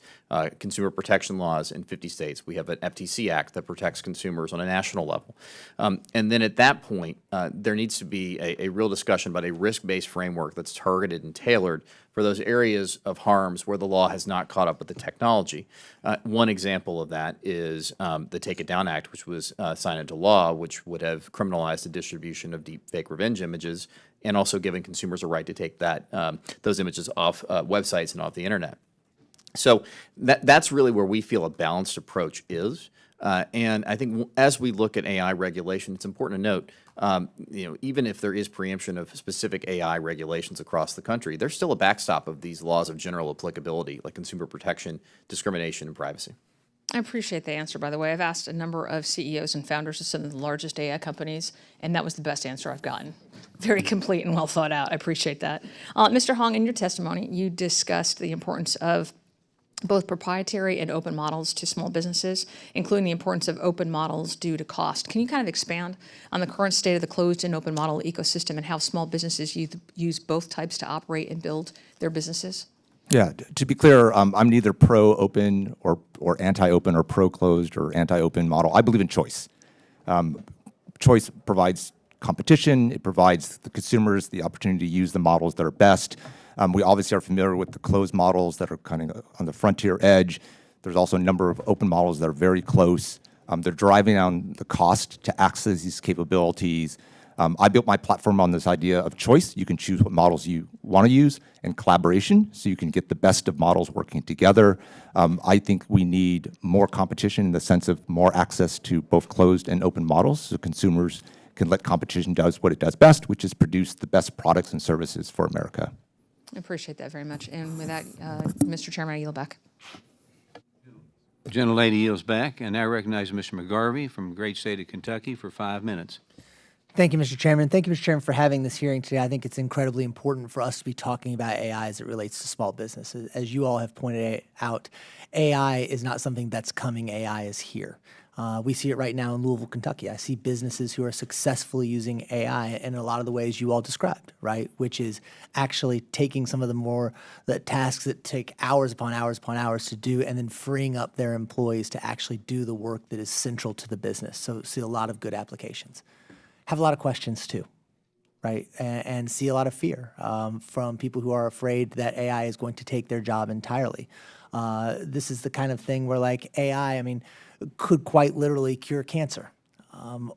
Speaker 3: consumer protection laws in 50 states. We have an FTC Act that protects consumers on a national level. And then at that point, there needs to be a real discussion about a risk-based framework that's targeted and tailored for those areas of harms where the law has not caught up with the technology. One example of that is the Take It Down Act, which was signed into law, which would have criminalized the distribution of deep fake revenge images and also giving consumers a right to take those images off websites and off the internet. So that's really where we feel a balanced approach is. And I think as we look at AI regulation, it's important to note, even if there is preemption of specific AI regulations across the country, there's still a backstop of these laws of general applicability, like consumer protection, discrimination, and privacy.
Speaker 7: I appreciate the answer, by the way. I've asked a number of CEOs and founders of some of the largest AI companies, and that was the best answer I've gotten. Very complete and well thought out. I appreciate that. Mr. Hoang, in your testimony, you discussed the importance of both proprietary and open models to small businesses, including the importance of open models due to cost. Can you kind of expand on the current state of the closed and open model ecosystem and how small businesses use both types to operate and build their businesses?
Speaker 5: Yeah, to be clear, I'm neither pro-open or anti-open or pro-closed or anti-open model. I believe in choice. Choice provides competition. It provides the consumers the opportunity to use the models that are best. We obviously are familiar with the closed models that are kind of on the frontier edge. There's also a number of open models that are very close. They're driving down the cost to access these capabilities. I built my platform on this idea of choice. You can choose what models you want to use, and collaboration, so you can get the best of models working together. I think we need more competition in the sense of more access to both closed and open models, so consumers can let competition do what it does best, which is produce the best products and services for America.
Speaker 7: I appreciate that very much. And with that, Mr. Chairman, I yield back.
Speaker 1: Gentlelady yields back, and I recognize Mr. McGarvey from the great state of Kentucky for 5 minutes.
Speaker 8: Thank you, Mr. Chairman. Thank you, Mr. Chairman, for having this hearing today. I think it's incredibly important for us to be talking about AI as it relates to small business. As you all have pointed out, AI is not something that's coming. AI is here. We see it right now in Louisville, Kentucky. I see businesses who are successfully using AI in a lot of the ways you all described, right? Which is actually taking some of the tasks that take hours upon hours upon hours to do, and then freeing up their employees to actually do the work that is central to the business. So see a lot of good applications. Have a lot of questions too, right? And see a lot of fear from people who are afraid that AI is going to take their job entirely. This is the kind of thing where, like, AI, I mean, could quite literally cure cancer,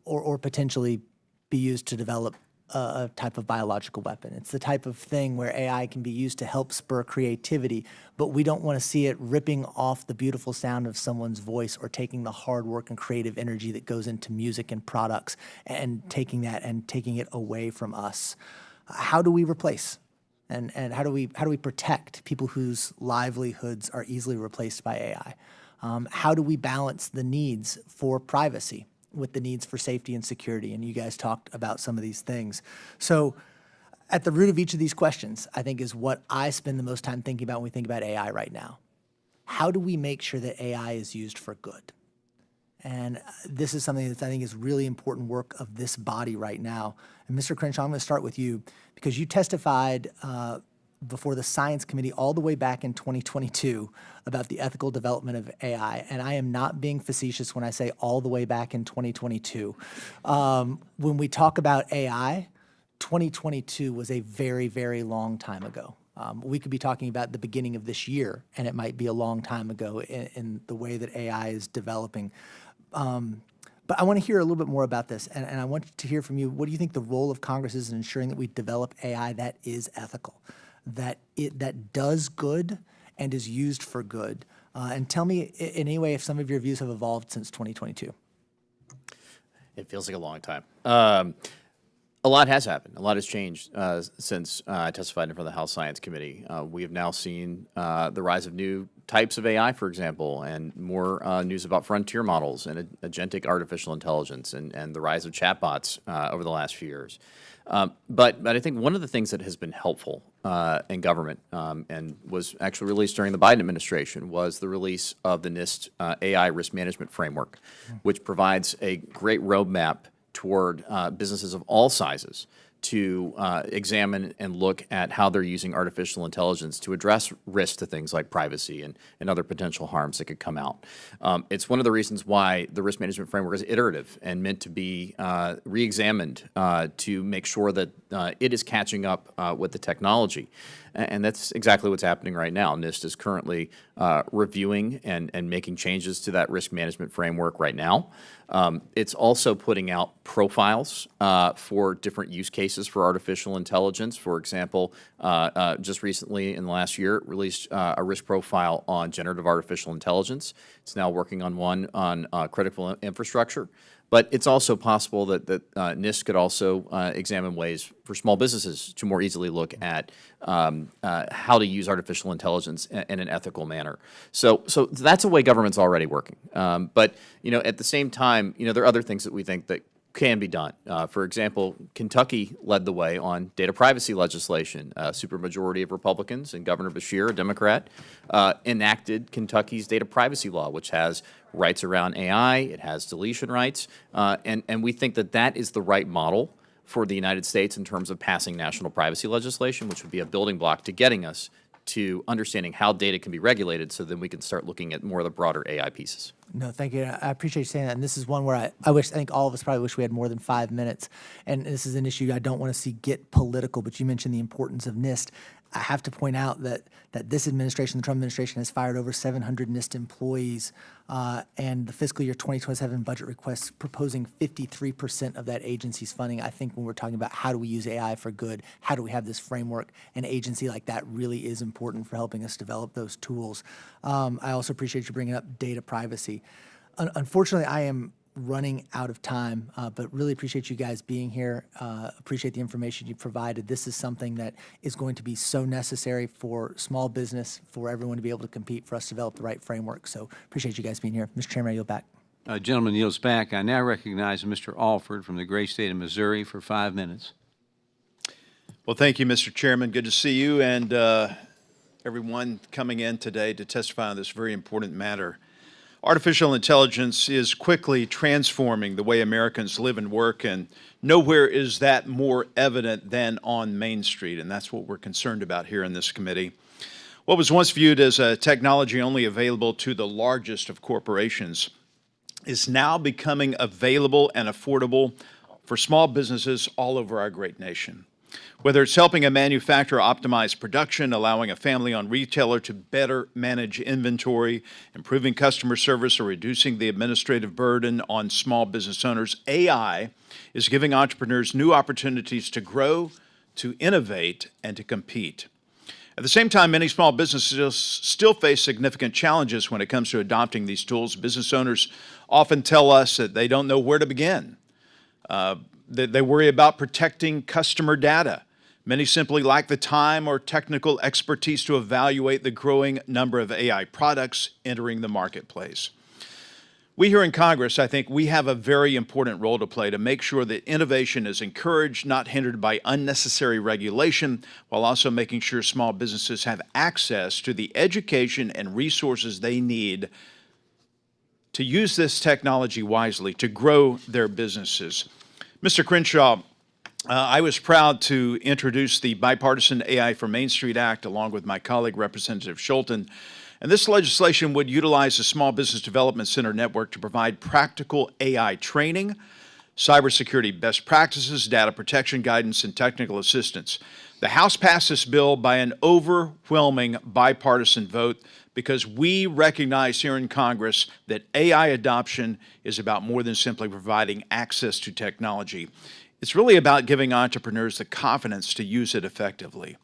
Speaker 8: or potentially be used to develop a type of biological weapon. It's the type of thing where AI can be used to help spur creativity, but we don't want to see it ripping off the beautiful sound of someone's voice or taking the hard work and creative energy that goes into music and products and taking that and taking it away from us. How do we replace? And how do we protect people whose livelihoods are easily replaced by AI? How do we balance the needs for privacy with the needs for safety and security? And you guys talked about some of these things. So at the root of each of these questions, I think, is what I spend the most time thinking about when we think about AI right now. How do we make sure that AI is used for good? And this is something that I think is really important work of this body right now. And Mr. Crenshaw, I'm going to start with you, because you testified before the Science Committee all the way back in 2022 about the ethical development of AI. And I am not being facetious when I say all the way back in 2022. When we talk about AI, 2022 was a very, very long time ago. We could be talking about the beginning of this year, and it might be a long time ago in the way that AI is developing. But I want to hear a little bit more about this, and I want to hear from you. What do you think the role of Congress is in ensuring that we develop AI that is ethical, that does good and is used for good? And tell me in any way if some of your views have evolved since 2022.
Speaker 3: It feels like a long time. A lot has happened. A lot has changed since I testified in front of the House Science Committee. We have now seen the rise of new types of AI, for example, and more news about frontier models and agentic artificial intelligence and the rise of chatbots over the last few years. But I think one of the things that has been helpful in government and was actually released during the Biden administration was the release of the NIST AI risk management framework, which provides a great roadmap toward businesses of all sizes to examine and look at how they're using artificial intelligence to address risks to things like privacy and other potential harms that could come out. It's one of the reasons why the risk management framework is iterative and meant to be re-examined to make sure that it is catching up with the technology. And that's exactly what's happening right now. NIST is currently reviewing and making changes to that risk management framework right now. It's also putting out profiles for different use cases for artificial intelligence. For example, just recently in the last year, it released a risk profile on generative artificial intelligence. It's now working on one on critical infrastructure. But it's also possible that NIST could also examine ways for small businesses to more easily look at how to use artificial intelligence in an ethical manner. So that's a way government's already working. But at the same time, there are other things that we think that can be done. For example, Kentucky led the way on data privacy legislation. A supermajority of Republicans and Governor Beshear, a Democrat, enacted Kentucky's data privacy law, which has rights around AI, it has deletion rights, and we think that that is the right model for the United States in terms of passing national privacy legislation, which would be a building block to getting us to understanding how data can be regulated, so then we can start looking at more of the broader AI pieces.
Speaker 8: No, thank you. I appreciate you saying that. And this is one where I think all of us probably wish we had more than 5 minutes. And this is an issue I don't want to see get political, but you mentioned the importance of NIST. I have to point out that this administration, the Trump administration, has fired over 700 NIST employees, and the fiscal year 2027 budget requests proposing 53% of that agency's funding. I think when we're talking about how do we use AI for good, how do we have this framework, an agency like that really is important for helping us develop those tools. I also appreciate you bringing up data privacy. Unfortunately, I am running out of time, but really appreciate you guys being here. Appreciate the information you provided. This is something that is going to be so necessary for small business, for everyone to be able to compete, for us to develop the right framework. So appreciate you guys being here. Mr. Chairman, I yield back.
Speaker 1: Gentleman yields back. I now recognize Mr. Alford from the great state of Missouri for 5 minutes.
Speaker 9: Well, thank you, Mr. Chairman. Good to see you and everyone coming in today to testify on this very important matter. Artificial intelligence is quickly transforming the way Americans live and work, and nowhere is that more evident than on Main Street, and that's what we're concerned about here in this committee. What was once viewed as a technology only available to the largest of corporations is now becoming available and affordable for small businesses all over our great nation. Whether it's helping a manufacturer optimize production, allowing a family-owned retailer to better manage inventory, improving customer service, or reducing the administrative burden on small business owners, AI is giving entrepreneurs new opportunities to grow, to innovate, and to compete. At the same time, many small businesses still face significant challenges when it comes to adopting these tools. Business owners often tell us that they don't know where to begin. They worry about protecting customer data. Many simply lack the time or technical expertise to evaluate the growing number of AI products entering the marketplace. We here in Congress, I think, we have a very important role to play to make sure that innovation is encouraged, not hindered by unnecessary regulation, while also making sure small businesses have access to the education and resources they need to use this technology wisely to grow their businesses. Mr. Crenshaw, I was proud to introduce the Bipartisan AI for Main Street Act along with my colleague, Representative Schulten. And this legislation would utilize the Small Business Development Center network to provide practical AI training, cybersecurity best practices, data protection guidance, and technical assistance. The House passed this bill by an overwhelming bipartisan vote because we recognize here in Congress that AI adoption is about more than simply providing access to technology. It's really about giving entrepreneurs the confidence to use it effectively.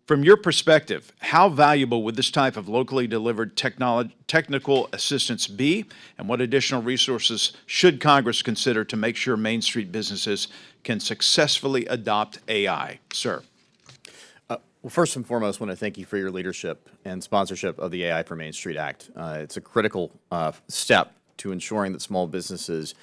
Speaker 9: From your perspective, how valuable would this type of locally delivered technical assistance be, and what additional resources should Congress consider to make sure Main Street businesses can successfully adopt AI? Sir.
Speaker 3: Well, first and foremost, I want to thank you for your leadership and sponsorship of the AI for Main Street Act. It's a critical step to ensuring that small businesses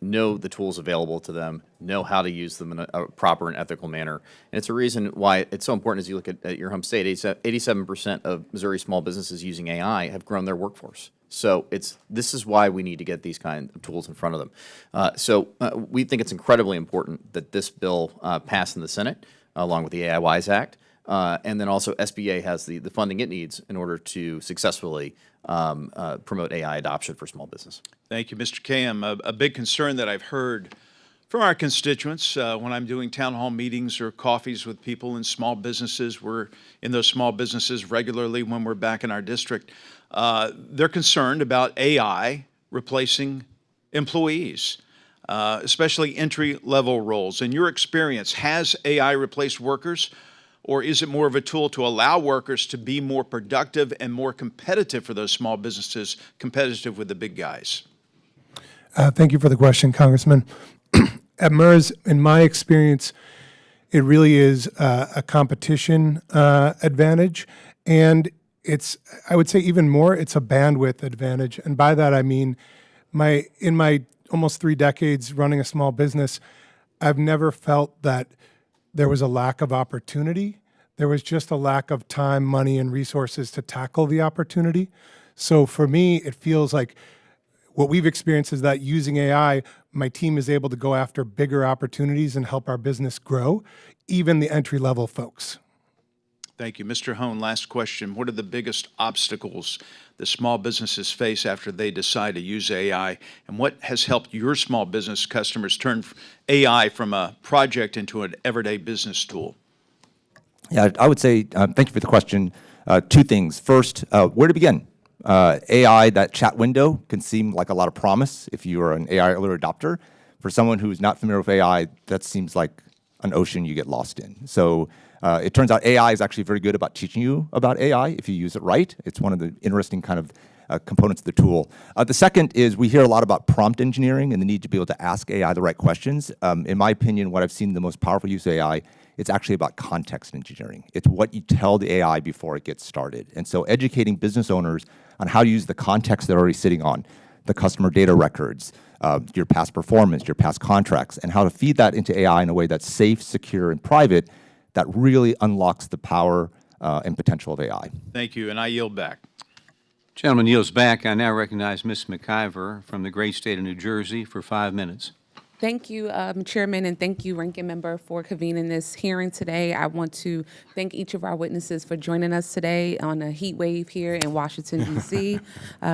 Speaker 3: know the tools available to them, know how to use them in a proper and ethical manner. And it's a reason why it's so important as you look at your home state. 87% of Missouri small businesses using AI have grown their workforce. So this is why we need to get these kind of tools in front of them. We think it's incredibly important that this bill pass in the Senate along with the AI Wise Act. And then also SBA has the funding it needs in order to successfully promote AI adoption for small business.
Speaker 9: Thank you, Mr. Qaiyum. A big concern that I've heard from our constituents when I'm doing town hall meetings or coffees with people in small businesses, we're in those small businesses regularly when we're back in our district, they're concerned about AI replacing employees, especially entry-level roles. In your experience, has AI replaced workers? Or is it more of a tool to allow workers to be more productive and more competitive for those small businesses, competitive with the big guys?
Speaker 4: Thank you for the question, Congressman. At Merz, in my experience, it really is a competition advantage, and I would say even more, it's a bandwidth advantage. And by that I mean, in my almost 3 decades running a small business, I've never felt that there was a lack of opportunity. There was just a lack of time, money, and resources to tackle the opportunity. So for me, it feels like what we've experienced is that using AI, my team is able to go after bigger opportunities and help our business grow, even the entry-level folks.
Speaker 9: Thank you. Mr. Hoang, last question. What are the biggest obstacles the small businesses face after they decide to use AI, and what has helped your small business customers turn AI from a project into an everyday business tool?
Speaker 5: Yeah, I would say, thank you for the question. 2 things. First, where to begin? AI, that chat window can seem like a lot of promise if you are an AI early adopter. For someone who's not familiar with AI, that seems like an ocean you get lost in. So it turns out AI is actually very good about teaching you about AI if you use it right. It's one of the interesting kind of components of the tool. The second is we hear a lot about prompt engineering and the need to be able to ask AI the right questions. In my opinion, what I've seen the most powerful use of AI, it's actually about context engineering. It's what you tell the AI before it gets started. And so educating business owners on how to use the context they're already sitting on, the customer data records, your past performance, your past contracts, and how to feed that into AI in a way that's safe, secure, and private, that really unlocks the power and potential of AI.
Speaker 9: Thank you, and I yield back.
Speaker 1: Gentleman yields back. I now recognize Ms. McIver from the great state of New Jersey for 5 minutes.
Speaker 10: Thank you, Chairman, and thank you, Ranking Member, for convening this hearing today. I want to thank each of our witnesses for joining us today on a heat wave here in Washington, D.C.,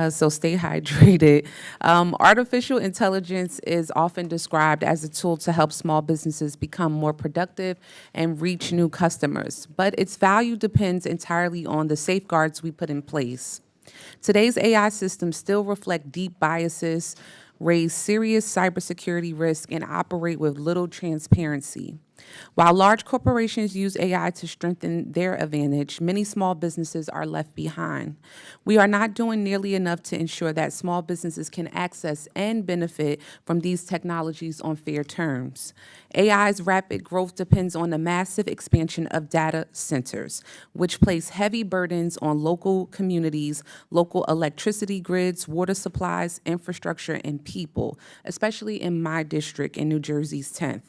Speaker 10: so stay hydrated. Artificial intelligence is often described as a tool to help small businesses become more productive and reach new customers, but its value depends entirely on the safeguards we put in place. Today's AI systems still reflect deep biases, raise serious cybersecurity risk, and operate with little transparency. While large corporations use AI to strengthen their advantage, many small businesses are left behind. We are not doing nearly enough to ensure that small businesses can access and benefit from these technologies on fair terms. AI's rapid growth depends on the massive expansion of data centers, which place heavy burdens on local communities, local electricity grids, water supplies, infrastructure, and people, especially in my district in New Jersey's 10th.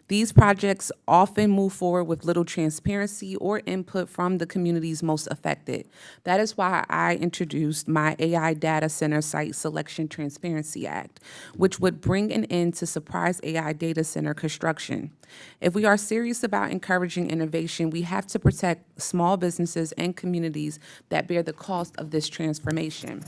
Speaker 10: These projects often move forward with little transparency or input from the communities most affected. That is why I introduced my AI Data Center Site Selection Transparency Act, which would bring an end to surprise AI data center construction. If we are serious about encouraging innovation, we have to protect small businesses and communities that bear the cost of this transformation.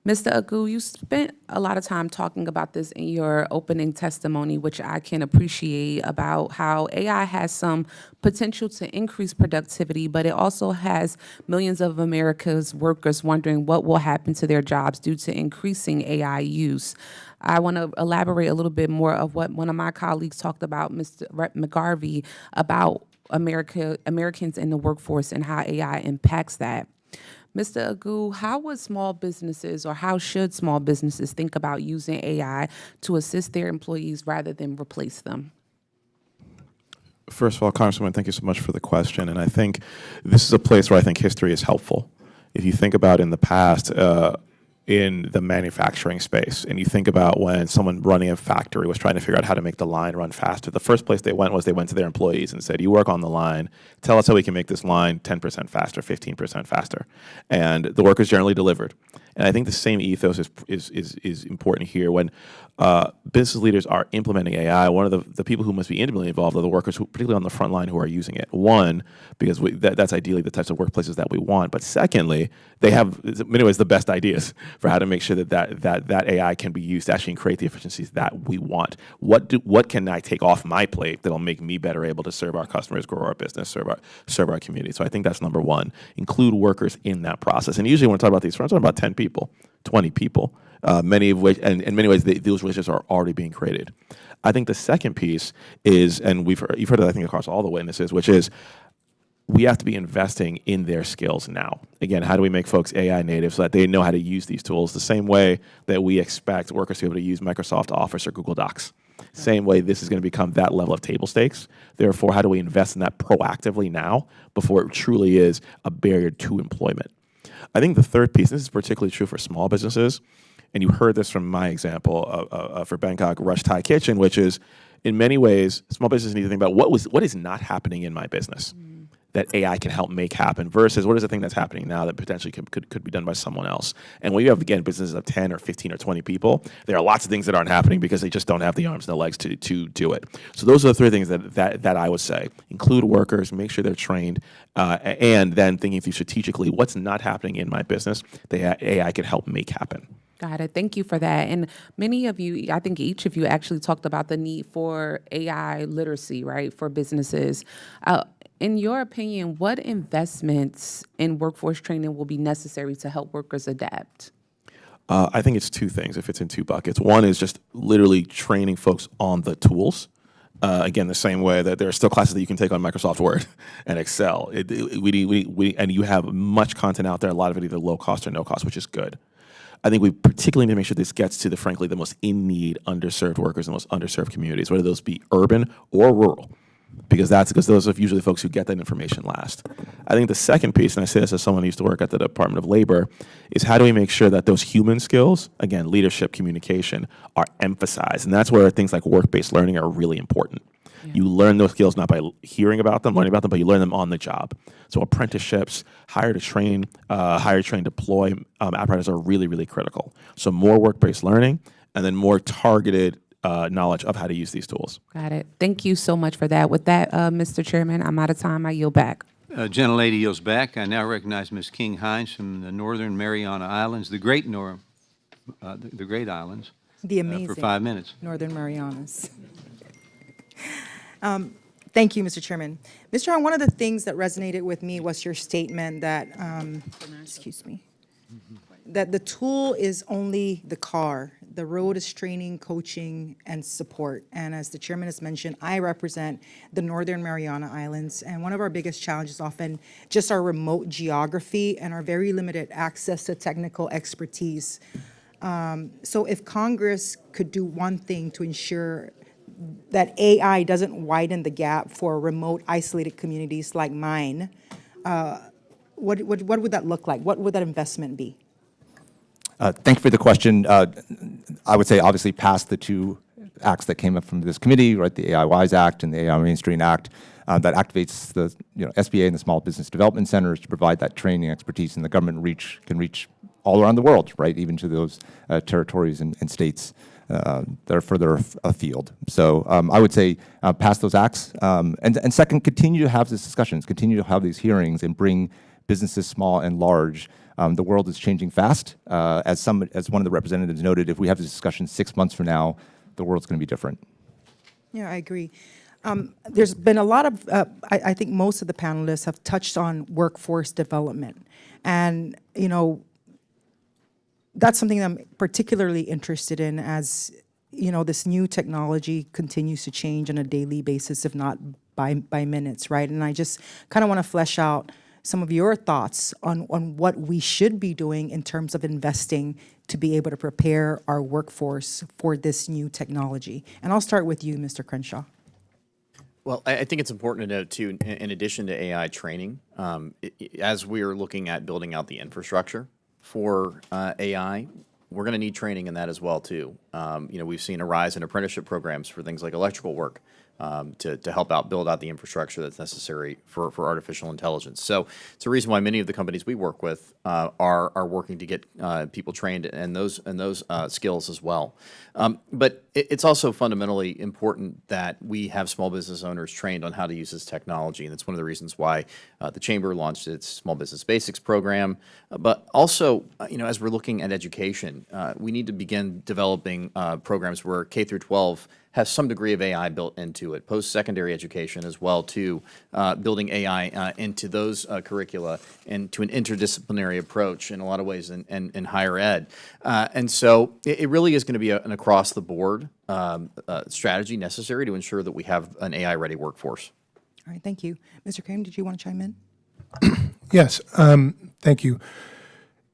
Speaker 10: Mr. Aguh, you spent a lot of time talking about this in your opening testimony, which I can appreciate, about how AI has some potential to increase productivity, but it also has millions of America's workers wondering what will happen to their jobs due to increasing AI use. I want to elaborate a little bit more of what one of my colleagues talked about, Mr. Rep. McGarvey, about Americans in the workforce and how AI impacts that. Mr. Aguh, how would small businesses, or how should small businesses think about using AI to assist their employees rather than replace them?
Speaker 6: First of all, Congresswoman, thank you so much for the question. And I think this is a place where I think history is helpful. If you think about in the past, in the manufacturing space, and you think about when someone running a factory was trying to figure out how to make the line run faster, the first place they went was they went to their employees and said, you work on the line, tell us how we can make this line 10% faster, 15% faster. And the workers generally delivered. And I think the same ethos is important here. When business leaders are implementing AI, one of the people who must be intimately involved are the workers, who, particularly on the front line, who are using it. One, because that's ideally the types of workplaces that we want. But secondly, they have, in many ways, the best ideas for how to make sure that AI can be used to actually create the efficiencies that we want. What can I take off my plate that'll make me better able to serve our customers, grow our business, serve our community? So I think that's number one. Include workers in that process. And usually when we talk about these firms, we're talking about 10 people, 20 people, many of which, and in many ways, those relationships are already being created. I think the second piece is, and you've heard it, I think, across all the witnesses, which is we have to be investing in their skills now. Again, how do we make folks AI native so that they know how to use these tools the same way that we expect workers to be able to use Microsoft Office or Google Docs? Same way this is going to become that level of table stakes. Therefore, how do we invest in that proactively now before it truly is a barrier to employment? I think the third piece, this is particularly true for small businesses, and you heard this from my example for Bangkok Rush Thai Kitchen, which is, in many ways, small businesses need to think about what is not happening in my business that AI can help make happen versus what is the thing that's happening now that potentially could be done by someone else. And when you have, again, businesses of 10 or 15 or 20 people, there are lots of things that aren't happening because they just don't have the arms and the legs to do it. So those are the three things that I would say. Include workers, make sure they're trained, and then thinking through strategically what's not happening in my business that AI can help make happen.
Speaker 10: Got it. Thank you for that. And many of you, I think each of you actually talked about the need for AI literacy, right, for businesses. In your opinion, what investments in workforce training will be necessary to help workers adapt?
Speaker 6: I think it's two things, if it's in two buckets. One is just literally training folks on the tools Again, the same way that there are still classes that you can take on Microsoft Word and Excel. And you have much content out there, a lot of it either low cost or no cost, which is good. I think we particularly need to make sure this gets to frankly, the most in-need, underserved workers, the most underserved communities, whether those be urban or rural, because those are usually the folks who get that information last. I think the second piece, and I say this as someone who used to work at the Department of Labor, is how do we make sure that those human skills, again, leadership, communication, are emphasized? And that's where things like work-based learning are really important. You learn those skills not by hearing about them, learning about them, but you learn them on the job. So apprenticeships, hire to train, deploy apparatus are really, really critical. So more work-based learning and then more targeted knowledge of how to use these tools.
Speaker 10: Got it. Thank you so much for that. With that, Mr. Chairman, I'm out of time. I yield back.
Speaker 1: Gentlelady yields back. I now recognize Ms. King Hines from the Northern Mariana Islands, the great islands.
Speaker 11: The amazing.
Speaker 1: For 5 minutes.
Speaker 11: Northern Marianas. Thank you, Mr. Chairman. Mr. Hoang, one of the things that resonated with me was your statement that, excuse me, that the tool is only the car. The road is training, coaching, and support. And as the chairman has mentioned, I represent the Northern Mariana Islands, and one of our biggest challenges often just our remote geography and our very limited access to technical expertise. So if Congress could do one thing to ensure that AI doesn't widen the gap for remote, isolated communities like mine, what would that look like? What would that investment be?
Speaker 5: Thank you for the question. I would say obviously pass the two acts that came up from this committee, right? The AI WISE Act and the AI Mainstream Act that activates the SBA and the Small Business Development Centers to provide that training expertise, and the government can reach all around the world, right? Even to those territories and states that are further afield. So I would say pass those acts, and second, continue to have these discussions, continue to have these hearings, and bring businesses small and large. The world is changing fast. As one of the representatives noted, if we have this discussion 6 months from now, the world's going to be different.
Speaker 11: Yeah, I agree. There's been a lot of, I think most of the panelists have touched on workforce development. And, that's something that I'm particularly interested in as, this new technology continues to change on a daily basis, if not by minutes, right? And I just kind of want to flesh out some of your thoughts on what we should be doing in terms of investing to be able to prepare our workforce for this new technology. And I'll start with you, Mr. Crenshaw.
Speaker 3: Well, I think it's important to note, too, in addition to AI training, as we are looking at building out the infrastructure for AI, we're going to need training in that as well, too. We've seen a rise in apprenticeship programs for things like electrical work to help build out the infrastructure that's necessary for artificial intelligence. So it's a reason why many of the companies we work with are working to get people trained in those skills as well. But it's also fundamentally important that we have small business owners trained on how to use this technology, and that's one of the reasons why the Chamber launched its Small Business Basics program. But also, as we're looking at education, we need to begin developing programs where K through 12 has some degree of AI built into it. Post-secondary education as well, too, building AI into those curricula and to an interdisciplinary approach in a lot of ways in higher ed. And so it really is going to be an across-the-board strategy necessary to ensure that we have an AI-ready workforce.
Speaker 11: All right, thank you. Mr. Qaiyum, did you want to chime in?
Speaker 4: Yes, thank you.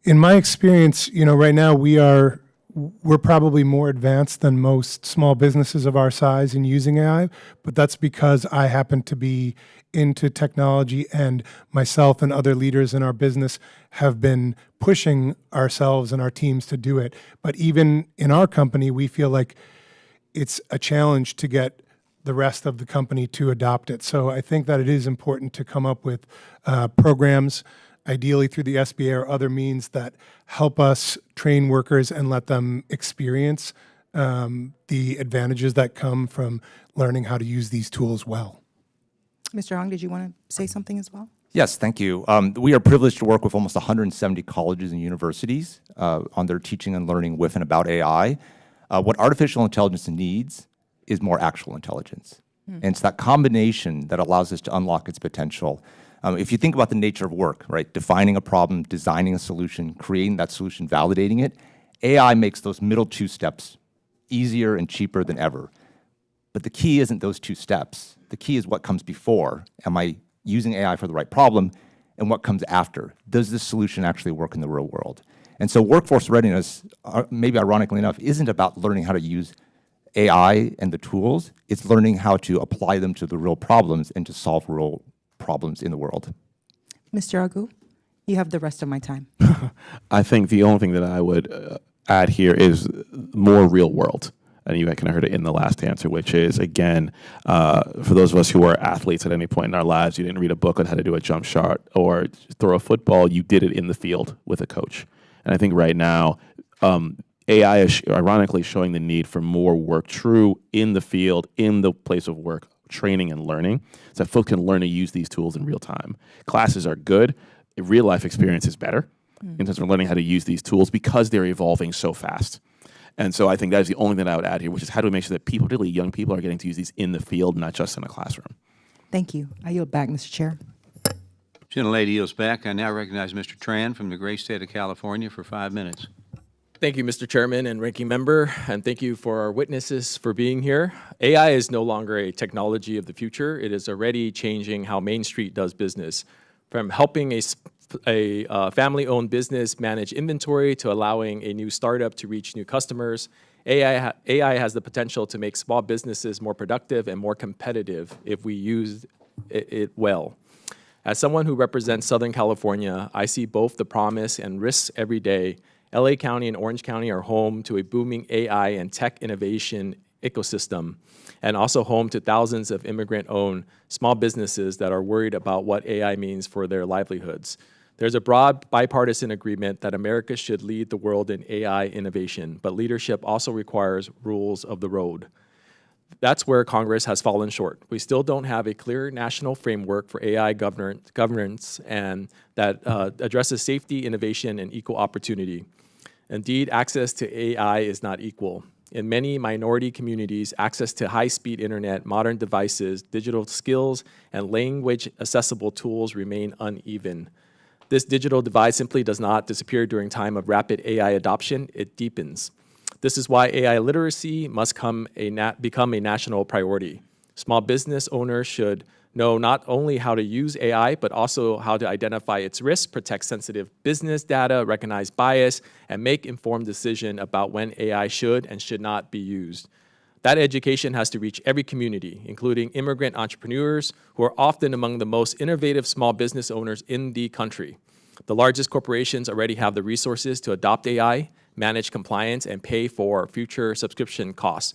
Speaker 4: In my experience, right now we're probably more advanced than most small businesses of our size in using AI, but that's because I happen to be into technology, and myself and other leaders in our business have been pushing ourselves and our teams to do it. But even in our company, we feel like it's a challenge to get the rest of the company to adopt it. So I think that it is important to come up with programs, ideally through the SBA or other means, that help us train workers and let them experience the advantages that come from learning how to use these tools well.
Speaker 11: Mr. Hoang, did you want to say something as well?
Speaker 5: Yes, thank you. We are privileged to work with almost 170 colleges and universities on their teaching and learning with and about AI. What artificial intelligence needs is more actual intelligence. And it's that combination that allows us to unlock its potential. If you think about the nature of work, right, defining a problem, designing a solution, creating that solution, validating it, AI makes those middle two steps easier and cheaper than ever. But the key isn't those two steps. The key is what comes before. Am I using AI for the right problem? And what comes after? Does this solution actually work in the real world? And so workforce readiness, maybe ironically enough, isn't about learning how to use AI and the tools. It's learning how to apply them to the real problems and to solve real problems in the world.
Speaker 11: Mr. Aguh, you have the rest of my time.
Speaker 6: I think the only thing that I would add here is more real world. And you kind of heard it in the last answer, which is, again, for those of us who are athletes at any point in our lives, you didn't read a book on how to do a jump shot or throw a football. You did it in the field with a coach. And I think right now, AI is ironically showing the need for more work true in the field, in the place of work, training and learning, so that folks can learn to use these tools in real time. Classes are good. Real life experience is better in terms of learning how to use these tools because they're evolving so fast. And so I think that is the only thing that I would add here, which is how do we make sure that people, particularly young people, are getting to use these in the field, not just in a classroom.
Speaker 11: Thank you. I yield back, Mr. Chair.
Speaker 1: Gentlelady yields back. I now recognize Mr. Tran from the great state of California for 5 minutes.
Speaker 12: Thank you, Mr. Chairman and Ranking Member, and thank you for our witnesses for being here. AI is no longer a technology of the future. It is already changing how Main Street does business. From helping a family-owned business manage inventory to allowing a new startup to reach new customers, AI has the potential to make small businesses more productive and more competitive if we use it well. As someone who represents Southern California, I see both the promise and risks every day. LA County and Orange County are home to a booming AI and tech innovation ecosystem, and also home to thousands of immigrant-owned small businesses that are worried about what AI means for their livelihoods. There's a broad bipartisan agreement that America should lead the world in AI innovation, but leadership also requires rules of the road. That's where Congress has fallen short. We still don't have a clear national framework for AI governance and that addresses safety, innovation, and equal opportunity. Indeed, access to AI is not equal. In many minority communities, access to high-speed internet, modern devices, digital skills, and language-accessible tools remain uneven. This digital divide simply does not disappear during time of rapid AI adoption, it deepens. This is why AI literacy must become a national priority. Small business owners should know not only how to use AI, but also how to identify its risks, protect sensitive business data, recognize bias, and make informed decisions about when AI should and should not be used. That education has to reach every community, including immigrant entrepreneurs, who are often among the most innovative small business owners in the country. The largest corporations already have the resources to adopt AI, manage compliance, and pay for future subscription costs.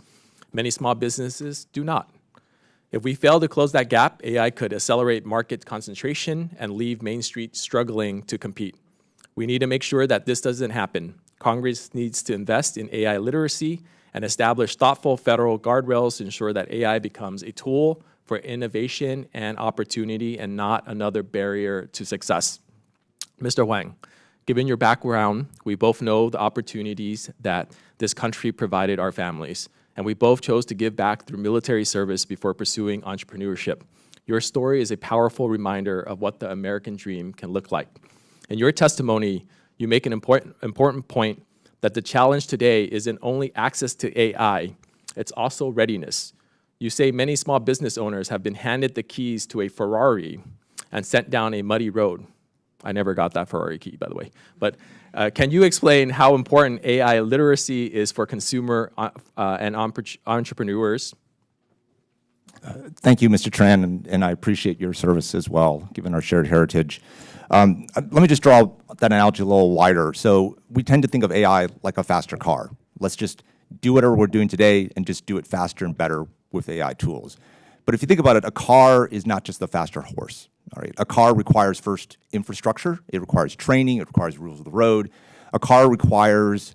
Speaker 12: Many small businesses do not. If we fail to close that gap, AI could accelerate market concentration and leave Main Street struggling to compete. We need to make sure that this doesn't happen. Congress needs to invest in AI literacy and establish thoughtful federal guardrails to ensure that AI becomes a tool for innovation and opportunity and not another barrier to success. Mr. Hoang, given your background, we both know the opportunities that this country provided our families, and we both chose to give back through military service before pursuing entrepreneurship. Your story is a powerful reminder of what the American dream can look like. In your testimony, you make an important point that the challenge today isn't only access to AI, it's also readiness. You say many small business owners have been handed the keys to a Ferrari and sent down a muddy road. I never got that Ferrari key, by the way. But can you explain how important AI literacy is for consumer and entrepreneurs?
Speaker 5: Thank you, Mr. Tran, and I appreciate your service as well, given our shared heritage. Let me just draw that analogy a little wider. So we tend to think of AI like a faster car. Let's just do whatever we're doing today and just do it faster and better with AI tools. But if you think about it, a car is not just the faster horse. All right, a car requires first infrastructure. It requires training. It requires rules of the road. A car requires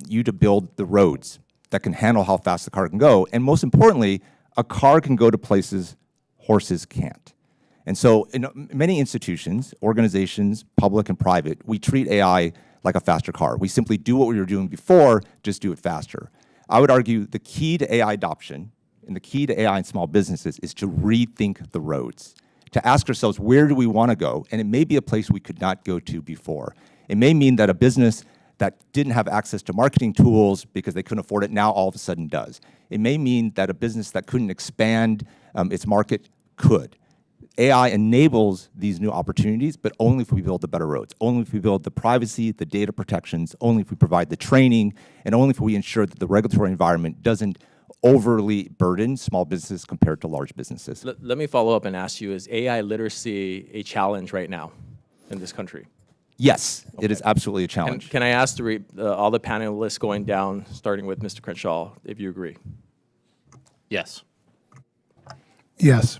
Speaker 5: you to build the roads that can handle how fast the car can go. And most importantly, a car can go to places horses can't. And so in many institutions, organizations, public and private, we treat AI like a faster car. We simply do what we were doing before, just do it faster. I would argue the key to AI adoption and the key to AI in small businesses is to rethink the roads, to ask ourselves, where do we want to go? And it may be a place we could not go to before. It may mean that a business that didn't have access to marketing tools because they couldn't afford it now all of a sudden does. It may mean that a business that couldn't expand its market could. AI enables these new opportunities, but only if we build the better roads, only if we build the privacy, the data protections, only if we provide the training, and only if we ensure that the regulatory environment doesn't overly burden small businesses compared to large businesses.
Speaker 12: Let me follow up and ask you, is AI literacy a challenge right now in this country?
Speaker 5: Yes, it is absolutely a challenge.
Speaker 12: Can I ask all the panelists going down, starting with Mr. Crenshaw, if you agree?
Speaker 3: Yes.
Speaker 4: Yes.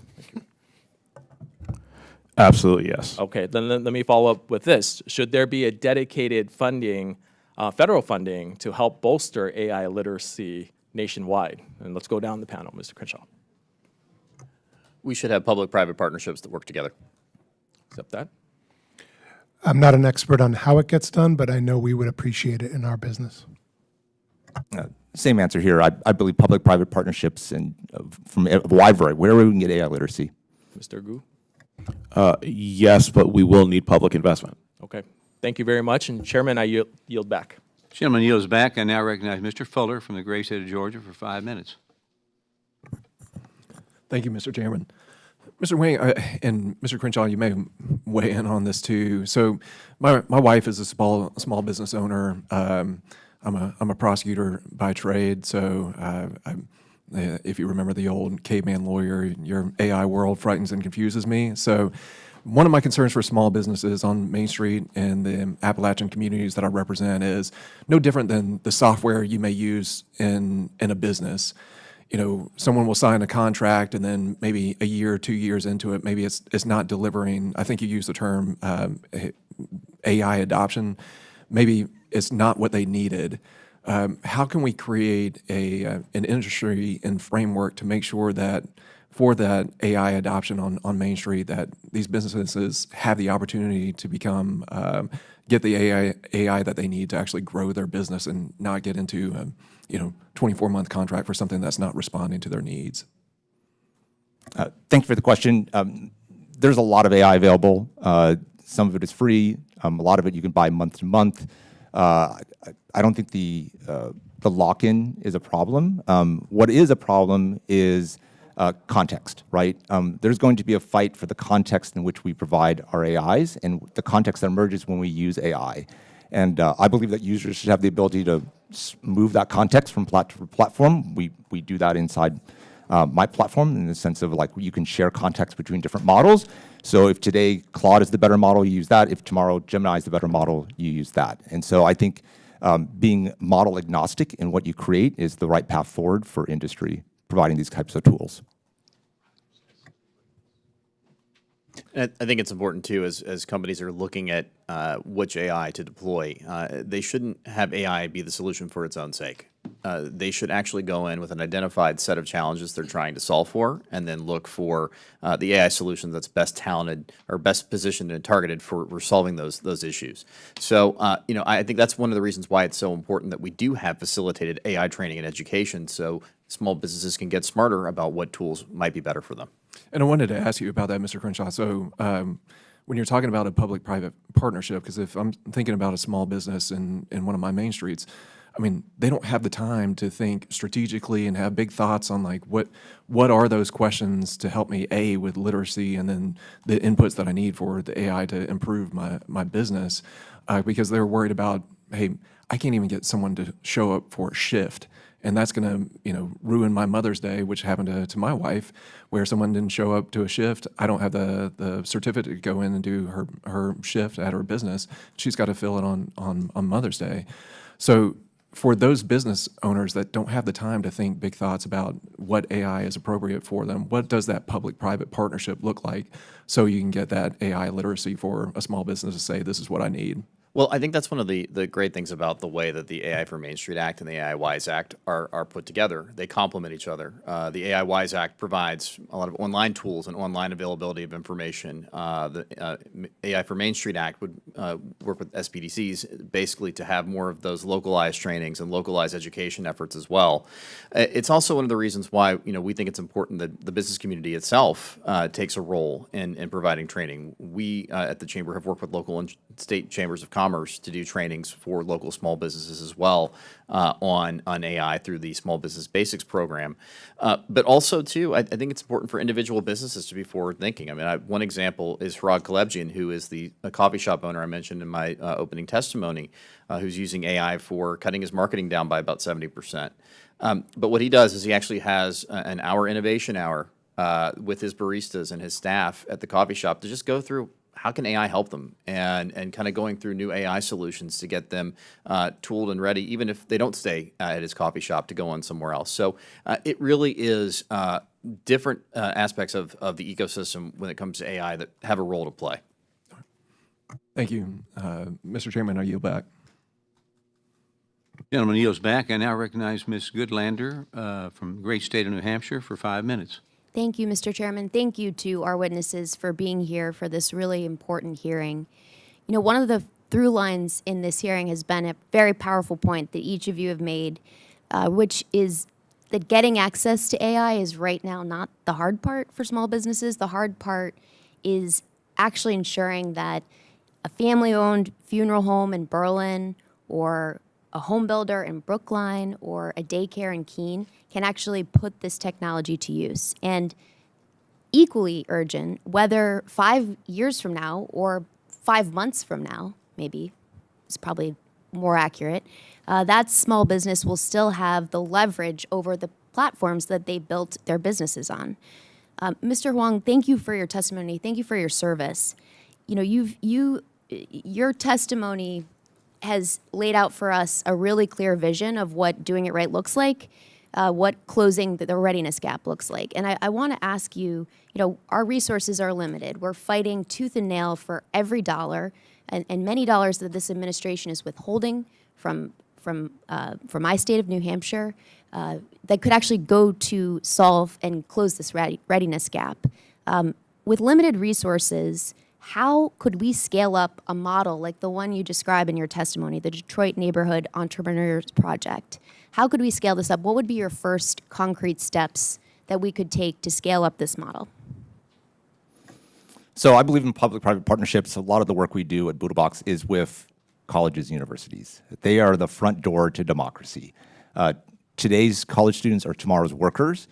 Speaker 6: Absolutely, yes.
Speaker 12: Okay, then let me follow up with this. Should there be a dedicated funding, federal funding, to help bolster AI literacy nationwide? And let's go down the panel, Mr. Crenshaw.
Speaker 3: We should have public-private partnerships that work together.
Speaker 12: Accept that?
Speaker 4: I'm not an expert on how it gets done, but I know we would appreciate it in our business.
Speaker 5: Same answer here. I believe public-private partnerships and from a wide variety, wherever we can get AI literacy.
Speaker 12: Mr. Aguh?
Speaker 6: Yes, but we will need public investment.
Speaker 12: Okay, thank you very much. And Chairman, I yield back.
Speaker 1: Gentleman yields back. I now recognize Mr. Fuller from the great state of Georgia for 5 minutes.
Speaker 13: Thank you, Mr. Chairman. Mr. Wang and Mr. Crenshaw, you may weigh in on this too. So, my wife is a small business owner. I'm a prosecutor by trade. So, if you remember the old caveman lawyer, your AI world frightens and confuses me. So, one of my concerns for small businesses on Main Street and the Appalachian communities that I represent is no different than the software you may use in a business. You know, someone will sign a contract and then maybe a year or 2 years into it, maybe it's not delivering. I think you used the term AI adoption. Maybe it's not what they needed. How can we create an industry and framework to make sure that for that AI adoption on Main Street, that these businesses have the opportunity to become, get the AI that they need to actually grow their business and not get into 24-month contract for something that's not responding to their needs?
Speaker 5: Thank you for the question. There's a lot of AI available. Some of it is free. A lot of it you can buy month to month. I don't think the lock-in is a problem. What is a problem is context, right? There's going to be a fight for the context in which we provide our AIs and the context that emerges when we use AI. And I believe that users should have the ability to move that context from platform to platform. We do that inside my platform in the sense of like you can share context between different models. So if today Claude is the better model, you use that. If tomorrow Gemini is the better model, you use that. And so I think being model agnostic in what you create is the right path forward for industry providing these types of tools.
Speaker 3: And I think it's important too, as companies are looking at which AI to deploy, they shouldn't have AI be the solution for its own sake. They should actually go in with an identified set of challenges they're trying to solve for, and then look for the AI solution that's best talented or best positioned and targeted for solving those issues. So, I think that's one of the reasons why it's so important that we do have facilitated AI training and education, so small businesses can get smarter about what tools might be better for them.
Speaker 13: And I wanted to ask you about that, Mr. Crenshaw. So when you're talking about a public-private partnership, because if I'm thinking about a small business in one of my main streets, I mean, they don't have the time to think strategically and have big thoughts on like what are those questions to help me, A, with literacy and then the inputs that I need for the AI to improve my business, because they're worried about, hey, I can't even get someone to show up for a shift. And that's going to, ruin my Mother's Day, which happened to my wife, where someone didn't show up to a shift. I don't have the certificate to go in and do her shift at her business. She's got to fill it on Mother's Day. So for those business owners that don't have the time to think big thoughts about what AI is appropriate for them, what does that public-private partnership look like so you can get that AI literacy for a small business to say, this is what I need?
Speaker 3: Well, I think that's one of the great things about the way that the AI for Main Street Act and the AI Wise Act are put together. They complement each other. The AI Wise Act provides a lot of online tools and online availability of information. The AI for Main Street Act would work with SPDCs basically to have more of those localized trainings and localized education efforts as well. It's also one of the reasons why we think it's important that the business community itself takes a role in providing training. We at the Chamber have worked with local state chambers of commerce to do trainings for local small businesses as well on AI through the Small Business Basics program. But also, too, I think it's important for individual businesses to be forward-thinking. I mean, one example is Hrag Kalebjian, who is the coffee shop owner I mentioned in my opening testimony, who's using AI for cutting his marketing down by about 70%. But what he does is he actually has an hour innovation hour with his baristas and his staff at the coffee shop to just go through how can AI help them, and kind of going through new AI solutions to get them tooled and ready, even if they don't stay at his coffee shop to go on somewhere else. So it really is different aspects of the ecosystem when it comes to AI that have a role to play.
Speaker 13: Thank you. Mr. Chairman, I yield back.
Speaker 1: Gentleman yields back. I now recognize Ms. Goodlander from the great state of New Hampshire for 5 minutes.
Speaker 14: Thank you, Mr. Chairman. Thank you to our witnesses for being here for this really important hearing. You know, one of the through lines in this hearing has been a very powerful point that each of you have made, which is that getting access to AI is right now not the hard part for small businesses. The hard part is actually ensuring that a family-owned funeral home in Berlin or a home builder in Brookline or a daycare in Keene can actually put this technology to use. And equally urgent, whether 5 years from now or 5 months from now, maybe is probably more accurate, that small business will still have the leverage over the platforms that they built their businesses on. Mr. Hoang, thank you for your testimony. Thank you for your service. You know, your testimony has laid out for us a really clear vision of what doing it right looks like, what closing the readiness gap looks like. And I want to ask you, you know, our resources are limited. We're fighting tooth and nail for every dollar, and many dollars that this administration is withholding from my state of New Hampshire that could actually go to solve and close this readiness gap. With limited resources, how could we scale up a model like the one you describe in your testimony, the Detroit Neighborhood Entrepreneurs Project? How could we scale this up? What would be your first concrete steps that we could take to scale up this model?
Speaker 5: So I believe in public-private partnerships. A lot of the work we do at BoodleBox is with colleges and universities. They are the front door to democracy. Today's college students are tomorrow's workers.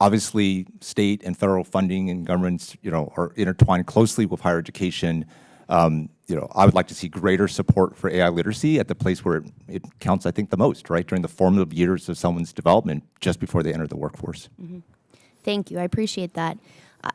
Speaker 5: Obviously, state and federal funding and governments, you know, are intertwined closely with higher education. You know, I would like to see greater support for AI literacy at the place where it counts, I think, the most, right? During the formative years of someone's development, just before they enter the workforce.
Speaker 14: Mm-hmm. Thank you. I appreciate that.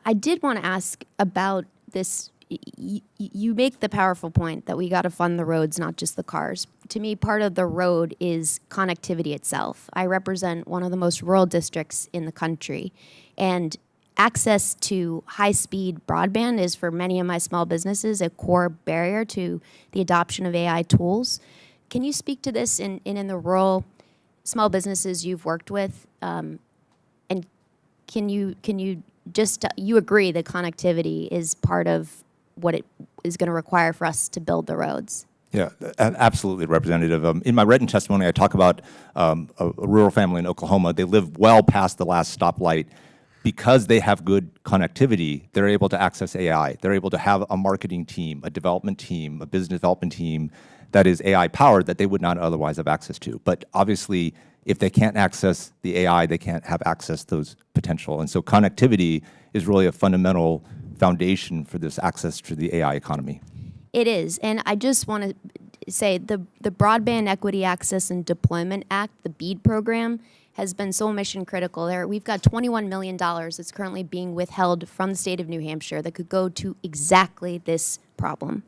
Speaker 14: I did want to ask about this. You make the powerful point that we got to fund the roads, not just the cars. To me, part of the road is connectivity itself. I represent one of the most rural districts in the country, and access to high-speed broadband is, for many of my small businesses, a core barrier to the adoption of AI tools. Can you speak to this in the rural small businesses you've worked with? And can you just, you agree that connectivity is part of what it is going to require for us to build the roads?
Speaker 5: Yeah, absolutely, Representative. In my written testimony, I talk about a rural family in Oklahoma. They live well past the last stoplight. Because they have good connectivity, they're able to access AI. They're able to have a marketing team, a development team, a business development team that is AI-powered that they would not otherwise have access to. But obviously, if they can't access the AI, they can't have access to those potential. And so connectivity is really a fundamental foundation for this access to the AI economy.
Speaker 14: It is, and I just want to say the Broadband Equity Access and Deployment Act, the BEAD program, has been so mission critical. We've got $21 million that's currently being withheld from the state of New Hampshire that could go to exactly this problem.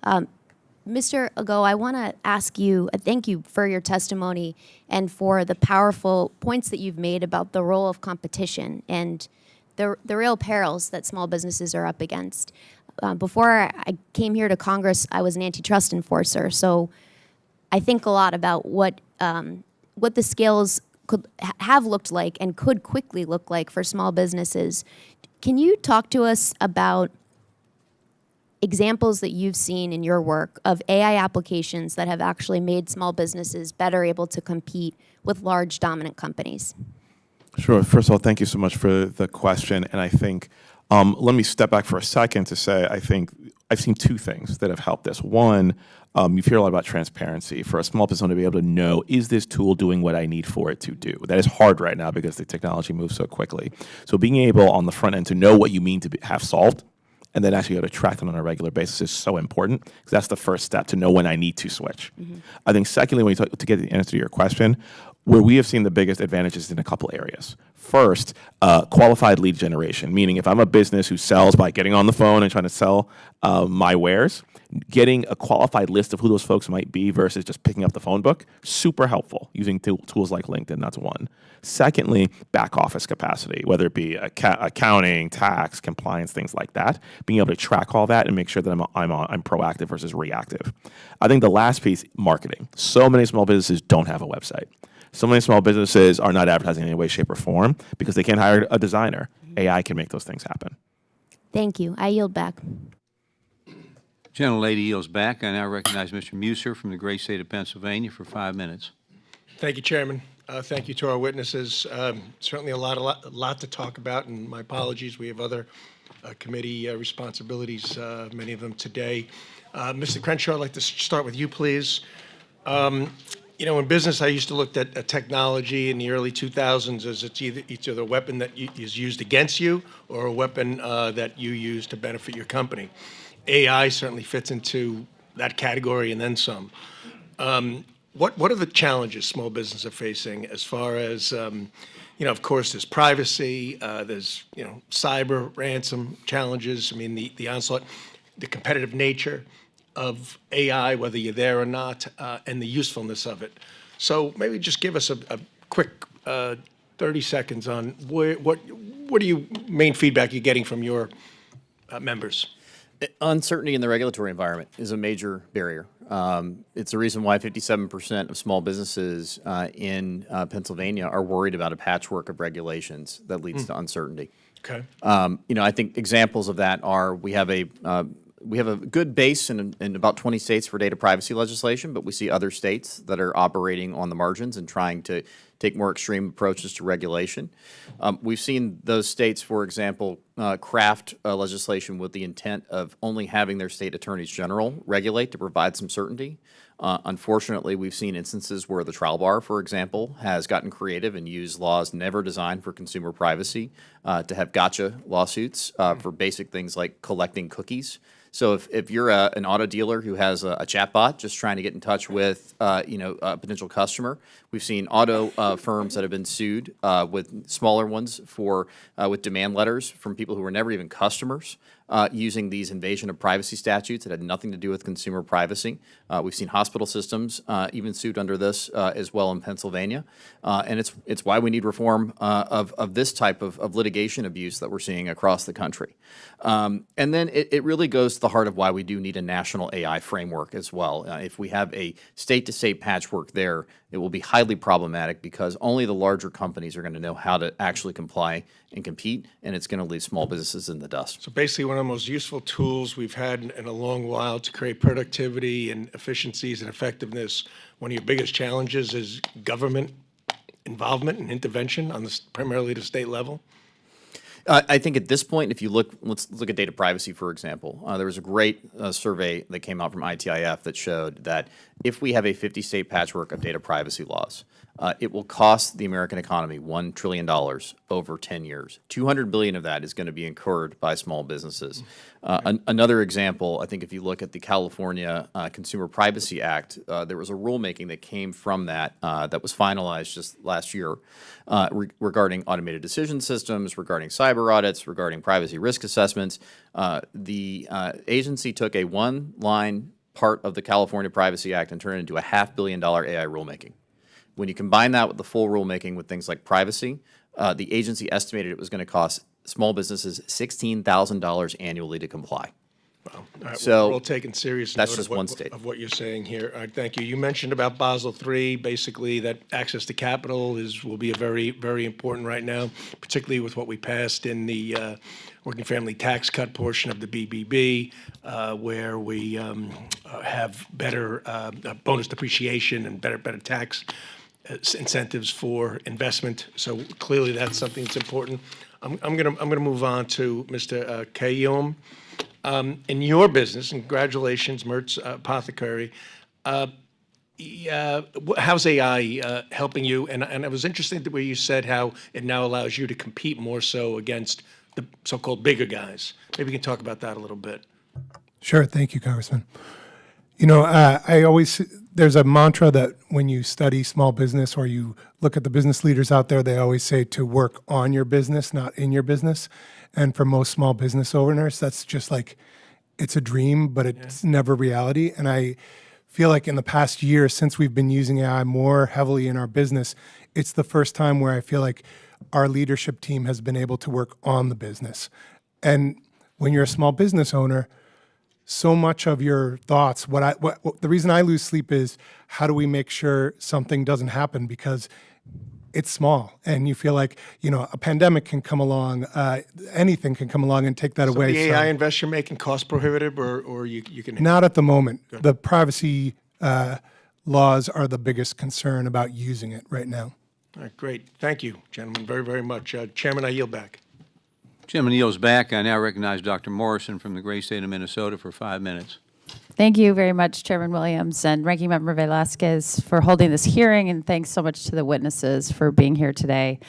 Speaker 14: Mr. Aguh, I want to ask you, thank you for your testimony and for the powerful points that you've made about the role of competition and the real perils that small businesses are up against. Before I came here to Congress, I was an antitrust enforcer, so I think a lot about what the scales could have looked like and could quickly look like for small businesses. Can you talk to us about examples that you've seen in your work of AI applications that have actually made small businesses better able to compete with large dominant companies?
Speaker 6: Sure. First of all, thank you so much for the question. And I think, let me step back for a second to say, I think I've seen two things that have helped this. One, you hear a lot about transparency. For a small business owner to be able to know, is this tool doing what I need for it to do? That is hard right now because the technology moves so quickly. So being able on the front end to know what you mean to have solved, and then actually be able to track them on a regular basis is so important, because that's the first step to know when I need to switch. I think secondly, when you talk, to get the answer to your question, where we have seen the biggest advantages in a couple areas. First, qualified lead generation, meaning if I'm a business who sells by getting on the phone and trying to sell my wares, getting a qualified list of who those folks might be versus just picking up the phone book, super helpful using tools like LinkedIn. That's one. Secondly, back office capacity, whether it be accounting, tax, compliance, things like that. Being able to track all that and make sure that I'm proactive versus reactive. I think the last piece, marketing. So many small businesses don't have a website. So many small businesses are not advertising in any way, shape, or form because they can't hire a designer. AI can make those things happen.
Speaker 14: Thank you. I yield back.
Speaker 1: Gentlelady yields back. I now recognize Mr. Muser from the great state of Pennsylvania for 5 minutes.
Speaker 15: Thank you, Chairman. Thank you to our witnesses. Certainly a lot to talk about, and my apologies. We have other committee responsibilities, many of them today. Mr. Crenshaw, I'd like to start with you, please. You know, in business, I used to look at technology in the early 2000s as it's either a weapon that is used against you or a weapon that you use to benefit your company. AI certainly fits into that category and then some. What are the challenges small businesses are facing as far as, you know, of course, there's privacy, there's, you know, cyber ransom challenges. I mean, the onslaught, the competitive nature of AI, whether you're there or not, and the usefulness of it. So maybe just give us a quick 30 seconds on what are you main feedback you're getting from your members?
Speaker 3: Uncertainty in the regulatory environment is a major barrier. It's the reason why 57% of small businesses in Pennsylvania are worried about a patchwork of regulations that leads to uncertainty.
Speaker 15: Okay.
Speaker 3: You know, I think examples of that are we have a good base in about 20 states for data privacy legislation, but we see other states that are operating on the margins and trying to take more extreme approaches to regulation. We've seen those states, for example, craft legislation with the intent of only having their state attorneys general regulate to provide some certainty. Unfortunately, we've seen instances where the trial bar, for example, has gotten creative and used laws never designed for consumer privacy to have gotcha lawsuits for basic things like collecting cookies. So if you're an auto dealer who has a chatbot just trying to get in touch with you know, a potential customer, we've seen auto firms that have been sued with smaller ones for with demand letters from people who were never even customers using these invasion of privacy statutes that had nothing to do with consumer privacy. We've seen hospital systems even sued under this as well in Pennsylvania, and it's why we need reform of this type of litigation abuse that we're seeing across the country. And then it really goes to the heart of why we do need a national AI framework as well. If we have a state-to-state patchwork there, it will be highly problematic because only the larger companies are going to know how to actually comply and compete, and it's going to leave small businesses in the dust.
Speaker 15: So basically, one of the most useful tools we've had in a long while to create productivity and efficiencies and effectiveness. One of your biggest challenges is government involvement and intervention on primarily the state level.
Speaker 3: I think at this point, if you look, let's look at data privacy, for example. There was a great survey that came out from ITIF that showed that if we have a 50-state patchwork of data privacy laws, it will cost the American economy $1 trillion over 10 years. $200 billion of that is going to be incurred by small businesses. Another example, I think if you look at the California Consumer Privacy Act, there was a rulemaking that came from that that was finalized just last year regarding automated decision systems, regarding cyber audits, regarding privacy risk assessments. The agency took a one-line part of the California Privacy Act and turned it into a $500 million AI rulemaking. When you combine that with the full rulemaking with things like privacy, the agency estimated it was going to cost small businesses $16,000 annually to comply.
Speaker 15: Wow. All right,
Speaker 3: So
Speaker 15: we're all taking serious
Speaker 3: that's
Speaker 15: note
Speaker 3: just
Speaker 15: of what,
Speaker 3: one state.
Speaker 15: of what you're saying here. All right, thank you. You mentioned about Basel III, basically that access to capital will be a very, very important right now, particularly with what we passed in the working family tax cut portion of the BBB, where we have better bonus depreciation and better tax incentives for investment. So clearly that's something that's important. I'm gonna move on to Mr. Qaiyum. In your business, and congratulations, Merz Apothecary, how's AI helping you? And I was interested the way you said how it now allows you to compete more so against the so-called bigger guys. Maybe we can talk about that a little bit.
Speaker 4: Sure. Thank you, Congressman. There's a mantra that when you study small business or you look at the business leaders out there, they always say to work on your business, not in your business. And for most small business owners, that's just like, it's a dream, but it's never reality. And I feel like in the past year, since we've been using AI more heavily in our business, it's the first time where I feel like our leadership team has been able to work on the business. And when you're a small business owner, so much of your thoughts, the reason I lose sleep is how do we make sure something doesn't happen, because it's small and you feel like, a pandemic can come along, anything can come along and take that away.
Speaker 15: The AI invest you're making cost prohibitive or you can?
Speaker 4: Not at the moment. Good. The privacy laws are the biggest concern about using it right now.
Speaker 15: All right, great. Thank you, gentlemen, very, very much. Chairman, I yield back.
Speaker 1: Chairman yields back. I now recognize Dr. Morrison from the great state of Minnesota for 5 minutes.
Speaker 16: Thank you very much, Chairman Williams and Ranking Member Velasquez, for holding this hearing, and thanks so much to the witnesses for being here today.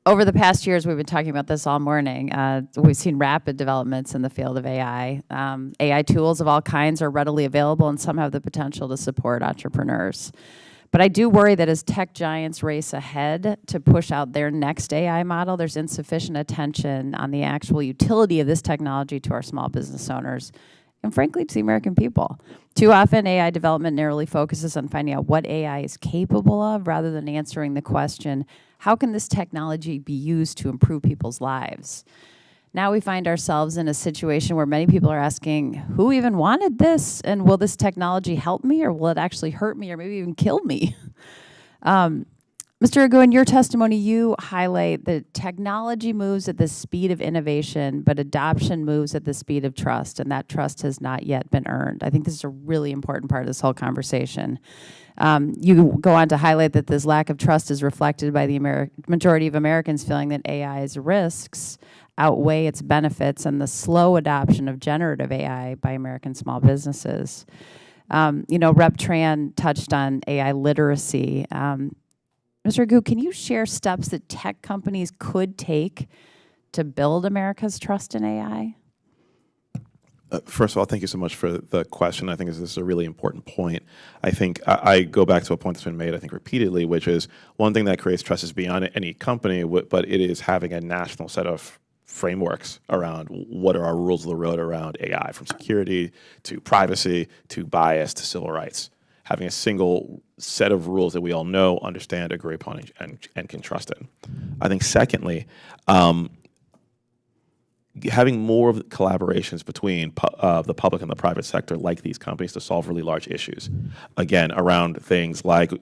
Speaker 16: Over the past years, we've been talking about this all morning. We've seen rapid developments in the field of AI. AI tools of all kinds are readily available, and some have the potential to support entrepreneurs. But I do worry that as tech giants race ahead to push out their next AI model, there's insufficient attention on the actual utility of this technology to our small business owners and, frankly, to the American people. Too often, AI development narrowly focuses on finding out what AI is capable of rather than answering the question, how can this technology be used to improve people's lives? Now we find ourselves in a situation where many people are asking, who even wanted this? And will this technology help me, or will it actually hurt me, or maybe even kill me? Mr. Aguh, in your testimony, you highlight that technology moves at the speed of innovation, but adoption moves at the speed of trust, and that trust has not yet been earned. I think this is a really important part of this whole conversation. You go on to highlight that this lack of trust is reflected by the majority of Americans feeling that AI's risks outweigh its benefits and the slow adoption of generative AI by American small businesses. Rep. Tran touched on AI literacy. Mr. Aguh, can you share steps that tech companies could take to build America's trust in AI?
Speaker 6: First of all, thank you so much for the question. I think this is a really important point. I think I go back to a point that's been made, I think, repeatedly, which is one thing that creates trust is beyond any company, but it is having a national set of frameworks around what are our rules of the road around AI, from security to privacy to bias to civil rights. Having a single set of rules that we all know, understand, agree upon, and can trust in. I think secondly, having more of the collaborations between the public and the private sector, like these companies, to solve really large issues. Again, around things like,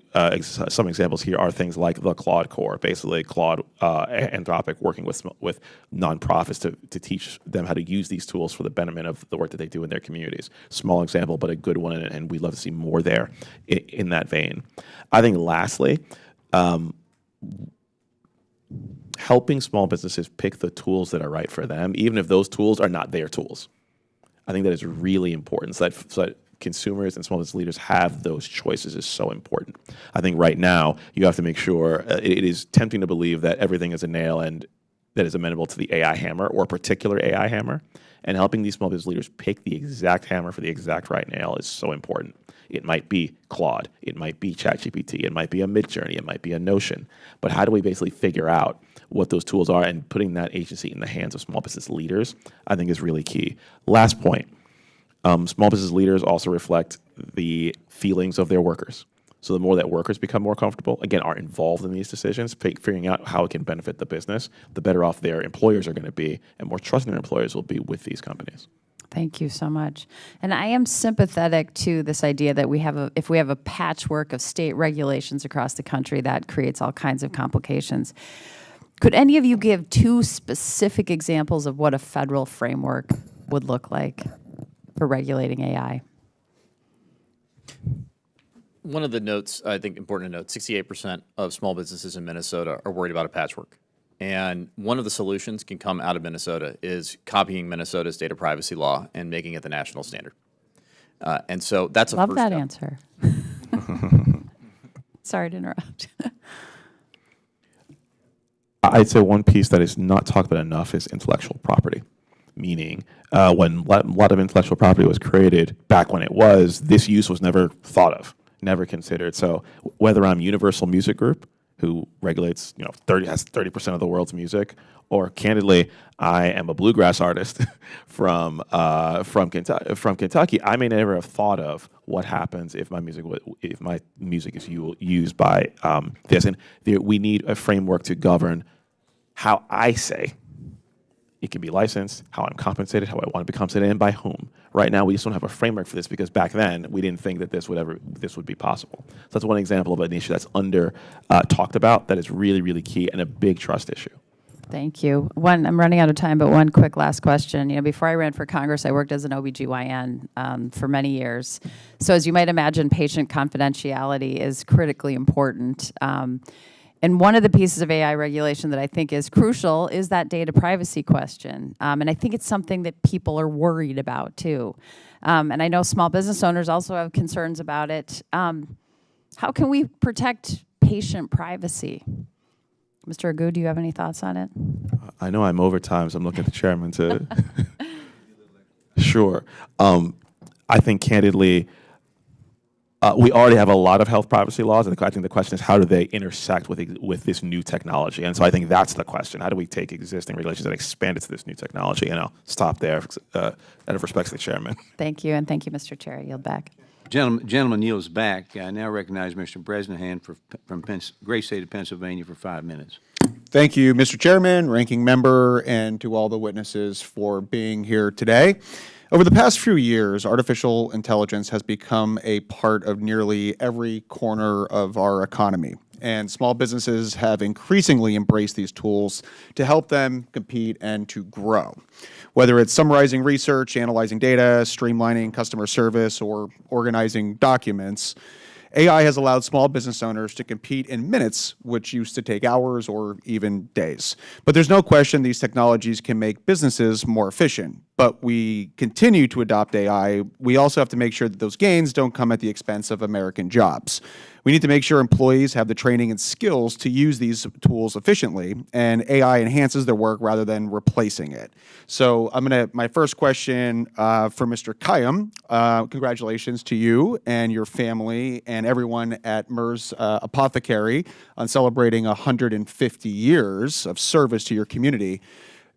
Speaker 6: some examples here are things like the Claude Core, basically Claude Anthropic working with nonprofits to teach them how to use these tools for the betterment of the work that they do in their communities. Small example, but a good one, and we'd love to see more there in that vein. I think lastly, helping small businesses pick the tools that are right for them, even if those tools are not their tools. I think that is really important, so that consumers and small business leaders have those choices is so important. I think right now you have to make sure, it is tempting to believe that everything is a nail and that is amenable to the AI hammer or a particular AI hammer, and helping these small business leaders pick the exact hammer for the exact right nail is so important. It might be Claude, it might be ChatGPT, it might be a Midjourney, it might be a Notion, but how do we basically figure out what those tools are, and putting that agency in the hands of small business leaders, I think is really key. Last point, small business leaders also reflect the feelings of their workers. So the more that workers become more comfortable, again, are involved in these decisions, figuring out how it can benefit the business, the better off their employers are going to be, and more trusting their employers will be with these companies.
Speaker 16: Thank you so much. And I am sympathetic to this idea that if we have a patchwork of state regulations across the country, that creates all kinds of complications. Could any of you give 2 specific examples of what a federal framework would look like for regulating AI?
Speaker 3: One of the notes, I think important to note, 68% of small businesses in Minnesota are worried about a patchwork. And one of the solutions can come out of Minnesota is copying Minnesota's data privacy law and making it the national standard. And so that's a
Speaker 16: Love
Speaker 3: first
Speaker 16: that
Speaker 3: step.
Speaker 16: answer. Sorry to interrupt.
Speaker 6: I'd say one piece that is not talked about enough is intellectual property. Meaning, when a lot of intellectual property was created, back when it was, this use was never thought of, never considered. So whether I'm Universal Music Group, who regulates, has 30% of the world's music, or candidly, I am a bluegrass artist from Kentucky, I may never have thought of what happens if my music is used by this. And we need a framework to govern how I say it can be licensed, how I'm compensated, how I want to be compensated, and by whom. Right now, we just don't have a framework for this because back then we didn't think that this would be possible. So that's one example of an issue that's under talked about that is really, really key and a big trust issue.
Speaker 16: Thank you. I'm running out of time, but one quick last question. Before I ran for Congress, I worked as an OBGYN for many years. So as you might imagine, patient confidentiality is critically important. And one of the pieces of AI regulation that I think is crucial is that data privacy question. And I think it's something that people are worried about too. And I know small business owners also have concerns about it. How can we protect patient privacy? Mr. Aguh, do you have any thoughts on it?
Speaker 6: I know I'm over time, so I'm looking at the chairman to. Sure. I think candidly, we already have a lot of health privacy laws, and I think the question is how do they intersect with this new technology? And so I think that's the question. How do we take existing regulations and expand it to this new technology? And I'll stop there out of respect to the chairman.
Speaker 16: Thank you, and thank you, Mr. Chair. I yield back.
Speaker 1: Gentleman yields back. I now recognize Mr. Bresnahan from great state of Pennsylvania for 5 minutes.
Speaker 17: Thank you, Mr. Chairman, ranking member, and to all the witnesses for being here today. Over the past few years, artificial intelligence has become a part of nearly every corner of our economy, and small businesses have increasingly embraced these tools to help them compete and to grow. Whether it's summarizing research, analyzing data, streamlining customer service, or organizing documents, AI has allowed small business owners to compete in minutes, which used to take hours or even days. But there's no question these technologies can make businesses more efficient. But we continue to adopt AI. We also have to make sure that those gains don't come at the expense of American jobs. We need to make sure employees have the training and skills to use these tools efficiently, and AI enhances their work rather than replacing it. So my first question for Mr. Qaiyum, congratulations to you and your family and everyone at Merz Apothecary on celebrating 150 years of service to your community.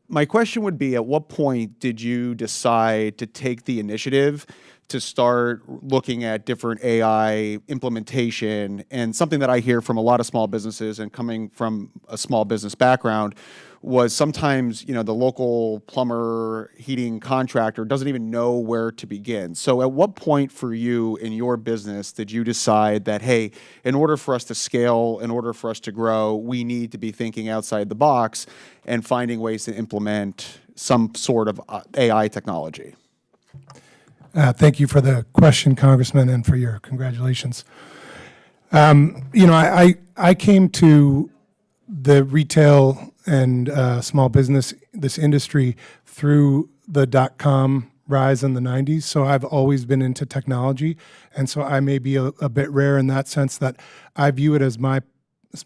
Speaker 17: My question would be, at what point did you decide to take the initiative to start looking at different AI implementation? And something that I hear from a lot of small businesses, and coming from a small business background, was sometimes, the local plumber, heating contractor doesn't even know where to begin. So at what point for you in your business did you decide that, hey, in order for us to scale, in order for us to grow, we need to be thinking outside the box and finding ways to implement some sort of AI technology?
Speaker 4: Thank you for the question, Congressman, and for your congratulations. I came to the retail and small business, this industry, through the .com rise in the 90s. So I've always been into technology. And so I may be a bit rare in that sense that I view it as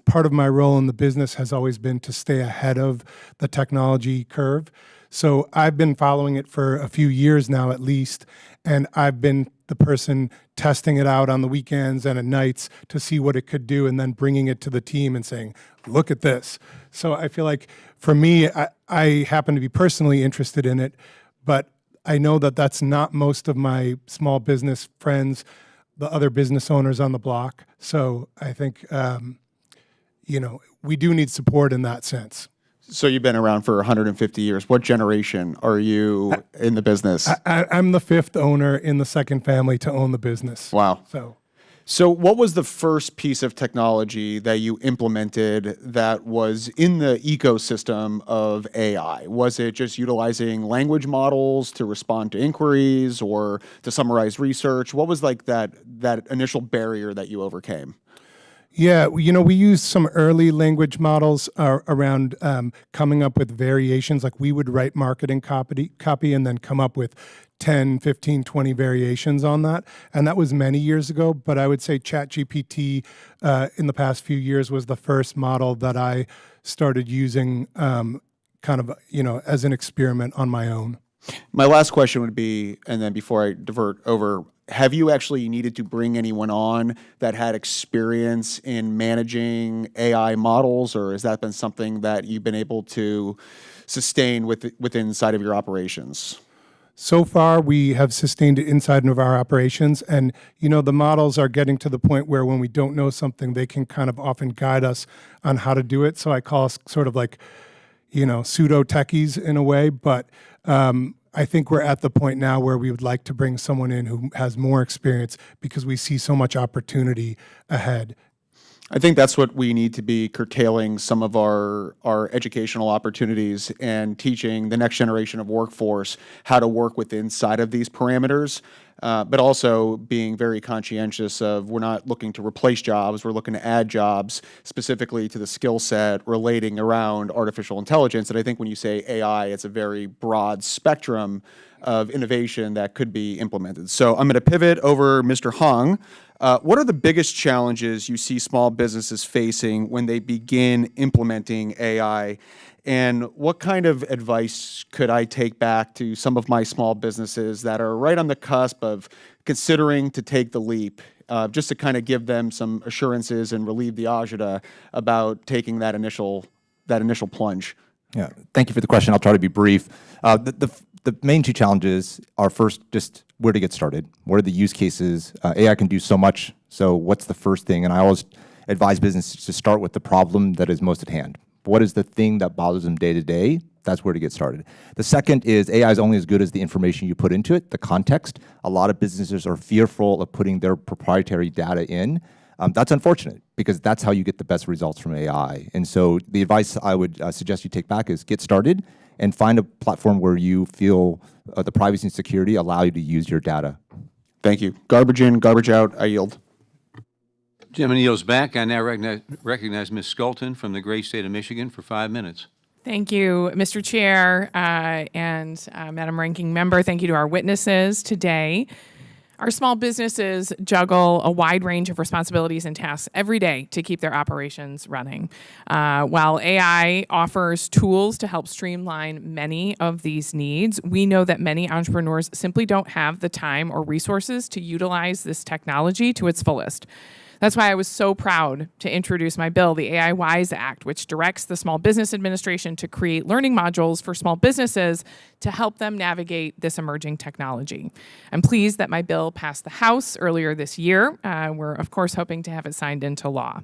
Speaker 4: part of my role in the business has always been to stay ahead of the technology curve. So I've been following it for a few years now at least, and I've been the person testing it out on the weekends and at nights to see what it could do, and then bringing it to the team and saying, look at this. So I feel like for me, I happen to be personally interested in it, but I know that that's not most of my small business friends, the other business owners on the block. So I think, we do need support in that sense.
Speaker 17: So you've been around for 150 years. What generation are you in the business?
Speaker 4: I'm the fifth owner in the second family to own the business.
Speaker 17: Wow.
Speaker 4: So
Speaker 17: what was the first piece of technology that you implemented that was in the ecosystem of AI? Was it just utilizing language models to respond to inquiries or to summarize research? What was like that initial barrier that you overcame?
Speaker 4: Yeah, we use some early language models around coming up with variations. Like we would write marketing copy and then come up with 10, 15, 20 variations on that. And that was many years ago. But I would say ChatGPT in the past few years was the first model that I started using kind of, as an experiment on my own.
Speaker 17: My last question would be, and then before I divert over, have you actually needed to bring anyone on that had experience in managing AI models, or has that been something that you've been able to sustain within inside of your operations?
Speaker 4: So far, we have sustained it inside of our operations, and the models are getting to the point where when we don't know something, they can kind of often guide us on how to do it. So I call us sort of like, pseudo techies in a way, but I think we're at the point now where we would like to bring someone in who has more experience because we see so much opportunity ahead.
Speaker 17: I think that's what we need to be curtailing some of our educational opportunities and teaching the next generation of workforce how to work with inside of these parameters, but also being very conscientious of we're not looking to replace jobs, we're looking to add jobs specifically to the skill set relating around artificial intelligence. And I think when you say AI, it's a very broad spectrum of innovation that could be implemented. So I'm going to pivot over Mr. Hoang. What are the biggest challenges you see small businesses facing when they begin implementing AI? And what kind of advice could I take back to some of my small businesses that are right on the cusp of considering to take the leap, just to kind of give them some assurances and relieve the agita about taking that initial plunge?
Speaker 5: Yeah, thank you for the question. I'll try to be brief. The main two challenges are first, just where to get started. What are the use cases? AI can do so much, so what's the first thing? And I always advise businesses to start with the problem that is most at hand. What is the thing that bothers them day to day? That's where to get started. The second is AI is only as good as the information you put into it, the context. A lot of businesses are fearful of putting their proprietary data in. That's unfortunate because that's how you get the best results from AI. And so the advice I would suggest you take back is get started and find a platform where you feel the privacy and security allow you to use your data.
Speaker 17: Thank you. Garbage in, garbage out. I yield.
Speaker 1: Gentleman yields back. I now recognize Ms. Skelton from the great state of Michigan for 5 minutes.
Speaker 18: Thank you, Mr. Chair and Madam Ranking Member. Thank you to our witnesses today. Our small businesses juggle a wide range of responsibilities and tasks every day to keep their operations running. While AI offers tools to help streamline many of these needs, we know that many entrepreneurs simply don't have the time or resources to utilize this technology to its fullest. That's why I was so proud to introduce my bill, the AI Wise Act, which directs the Small Business Administration to create learning modules for small businesses to help them navigate this emerging technology. I'm pleased that my bill passed the House earlier this year. We're, of course, hoping to have it signed into law.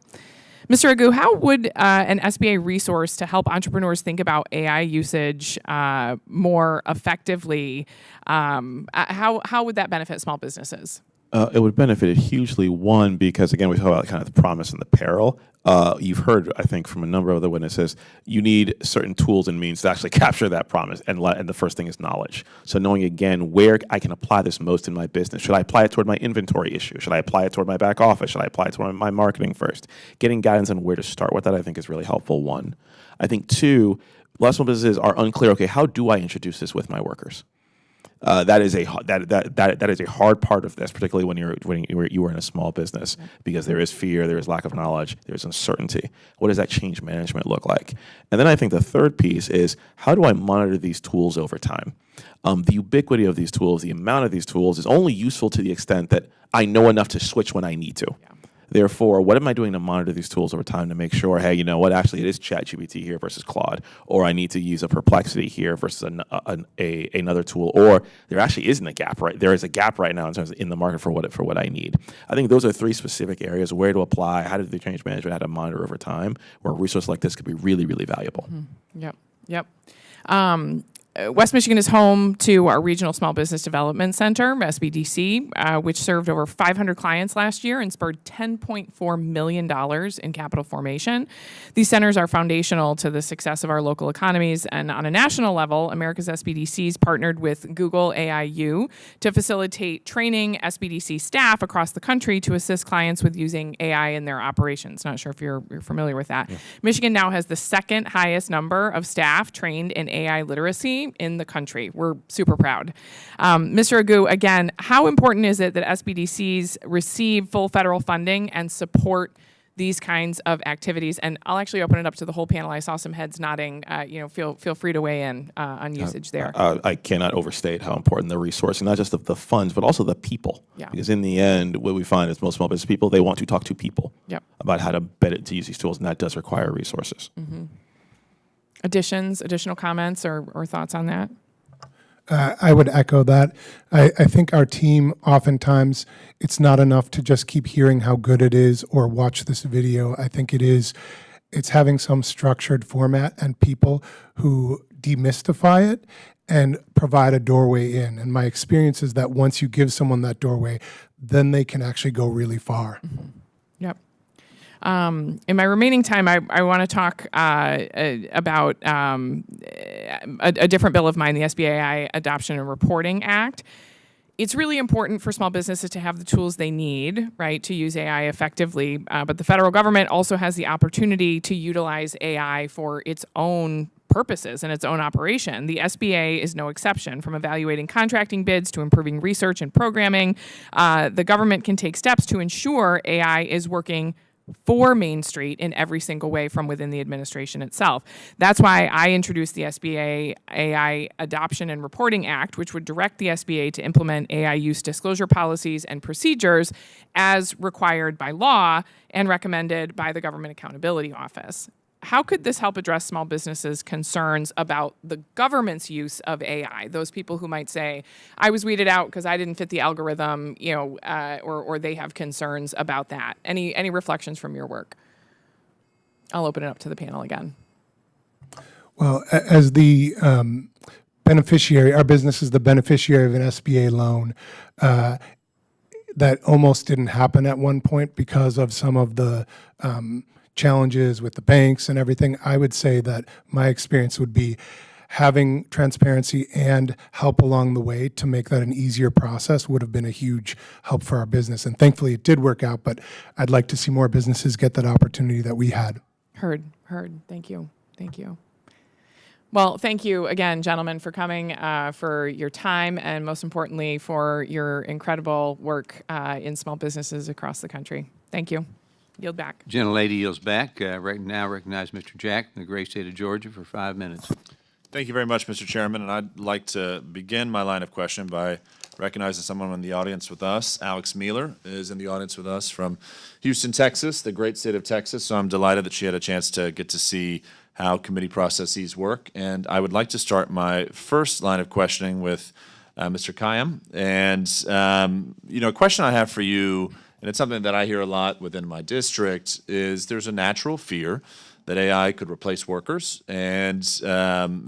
Speaker 18: Mr. Aguh, how would an SBA resource to help entrepreneurs think about AI usage more effectively, how would that benefit small businesses?
Speaker 6: It would benefit it hugely, one, because, again, we talk about kind of the promise and the peril. You've heard, I think, from a number of other witnesses, you need certain tools and means to actually capture that promise, and the first thing is knowledge. So knowing, again, where I can apply this most in my business. Should I apply it toward my inventory issue? Should I apply it toward my back office? Should I apply it toward my marketing first? Getting guidance on where to start with that, I think, is really helpful, one. I think, two, a lot of small businesses are unclear, okay, how do I introduce this with my workers? That is a hard part of this, particularly when you are in a small business, because there is fear, there is lack of knowledge, there is uncertainty. What does that change management look like? And then I think the third piece is, how do I monitor these tools over time? The ubiquity of these tools, the amount of these tools is only useful to the extent that I know enough to switch when I need to. Yeah. Therefore, what am I doing to monitor these tools over time to make sure, hey, you know what, actually it is ChatGPT here versus Claude, or I need to use a Perplexity here versus another tool, or there actually isn't a gap, right? There is a gap right now in terms of in the market for what I need. I think those are three specific areas: where to apply, how to do change management, how to monitor over time, where a resource like this could be really, really valuable.
Speaker 18: Yep. West Michigan is home to our Regional Small Business Development Center, SBDC, which served over 500 clients last year and spurred $10.4 million in capital formation. These centers are foundational to the success of our local economies, and on a national level, America's SBDCs partnered with Google AIU to facilitate training SBDC staff across the country to assist clients with using AI in their operations. Not sure if you're familiar with that. Yeah. Michigan now has the second highest number of staff trained in AI literacy in the country. We're super proud. Mr. Aguh, again, how important is it that SBDCs receive full federal funding and support these kinds of activities? And I'll actually open it up to the whole panel. I saw some heads nodding. Feel free to weigh in on usage there.
Speaker 6: I cannot overstate how important the resource, and not just the funds, but also the people.
Speaker 18: Yeah.
Speaker 6: Because in the end, what we find is most small business people, they want to talk to people about how to better to use these tools, and that does require resources.
Speaker 18: Mm-hmm. Additional comments or thoughts on that?
Speaker 4: I would echo that. I think our team, oftentimes, it's not enough to just keep hearing how good it is or watch this video. I think it's having some structured format and people who demystify it and provide a doorway in. And my experience is that once you give someone that doorway, then they can actually go really far.
Speaker 18: Mm-hmm. Yep. In my remaining time, I want to talk about a different bill of mine, the SBAI Adoption and Reporting Act. It's really important for small businesses to have the tools they need, right, to use AI effectively. But the federal government also has the opportunity to utilize AI for its own purposes and its own operation. The SBA is no exception. From evaluating contracting bids to improving research and programming, the government can take steps to ensure AI is working for Main Street in every single way from within the administration itself. That's why I introduced the SBA AI Adoption and Reporting Act, which would direct the SBA to implement AI use disclosure policies and procedures as required by law and recommended by the Government Accountability Office. How could this help address small businesses' concerns about the government's use of AI? Those people who might say, I was weeded out because I didn't fit the algorithm, or they have concerns about that. Any reflections from your work? I'll open it up to the panel again.
Speaker 4: Well, as the beneficiary, our business is the beneficiary of an SBA loan. That almost didn't happen at one point because of some of the challenges with the banks and everything. I would say that my experience would be having transparency and help along the way to make that an easier process would have been a huge help for our business. And thankfully it did work out, but I'd like to see more businesses get that opportunity that we had.
Speaker 18: Heard. Thank you. Well, thank you again, gentlemen, for coming, for your time, and most importantly, for your incredible work in small businesses across the country. Thank you. Yield back.
Speaker 1: Gentlelady yields back. Right now recognize Mr. Jack from the great state of Georgia for 5 minutes.
Speaker 19: Thank you very much, Mr. Chairman, and I'd like to begin my line of question by recognizing someone in the audience with us. Alex Mealer is in the audience with us from Houston, Texas, the great state of Texas, so I'm delighted that she had a chance to get to see how committee processes work. And I would like to start my first line of questioning with Mr. Qaiyum. And, a question I have for you, and it's something that I hear a lot within my district, is there's a natural fear that AI could replace workers, and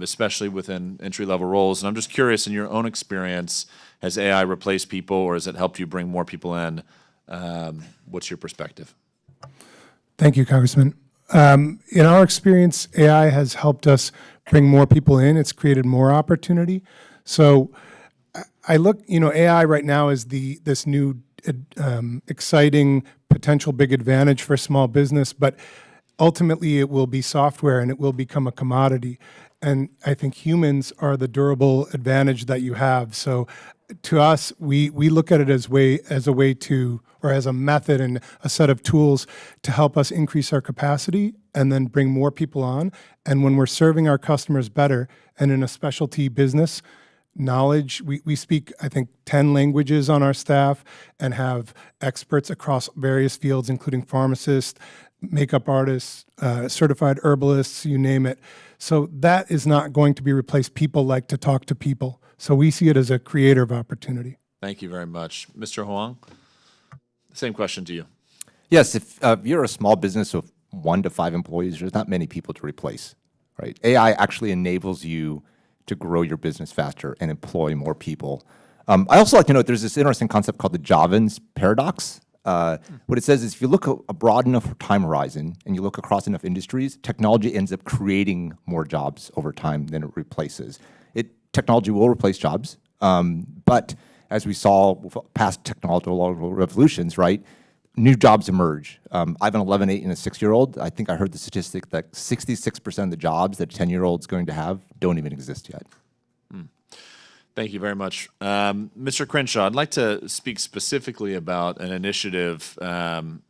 Speaker 19: especially within entry-level roles. And I'm just curious, in your own experience, has AI replaced people, or has it helped you bring more people in? What's your perspective?
Speaker 4: Thank you, Congressman. In our experience, AI has helped us bring more people in. It's created more opportunity. So I look, AI right now is this new exciting potential big advantage for small business, but ultimately it will be software and it will become a commodity. And I think humans are the durable advantage that you have. So to us, we look at it as a method and a set of tools to help us increase our capacity and then bring more people on. And when we're serving our customers better, and in a specialty business, knowledge, we speak, I think, 10 languages on our staff and have experts across various fields, including pharmacists, makeup artists, certified herbalists, you name it. So that is not going to be replaced. People like to talk to people. So we see it as a creator of opportunity.
Speaker 19: Thank you very much. Mr. Hoang, same question to you.
Speaker 5: Yes, if you're a small business of 1 to 5 employees, there's not many people to replace, right? AI actually enables you to grow your business faster and employ more people. I also like to note there's this interesting concept called the Javan's paradox. What it says is if you look a broad enough time horizon and you look across enough industries, technology ends up creating more jobs over time than it replaces. Technology will replace jobs, but as we saw past technological revolutions, right, new jobs emerge. I have an 11, 8, and a 6-year-old. I think I heard the statistic that 66% of the jobs that a 10-year-old's going to have don't even exist yet.
Speaker 19: Thank you very much. Mr. Crenshaw, I'd like to speak specifically about an initiative,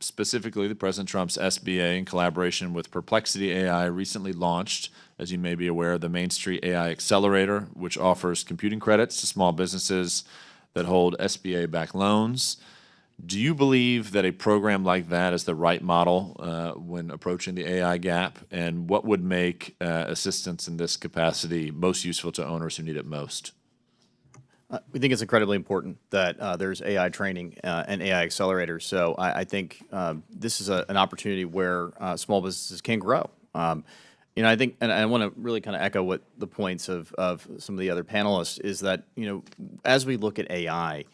Speaker 19: specifically the President Trump's SBA in collaboration with Perplexity AI recently launched, as you may be aware, the Main Street AI Accelerator, which offers computing credits to small businesses that hold SBA-backed loans. Do you believe that a program like that is the right model when approaching the AI gap? And what would make assistance in this capacity most useful to owners who need it most?
Speaker 3: We think it's incredibly important that there's AI training and AI accelerators. So I think this is an opportunity where small businesses can grow. I think, and I want to really kind of echo what the points of some of the other panelists is that, as we look at AI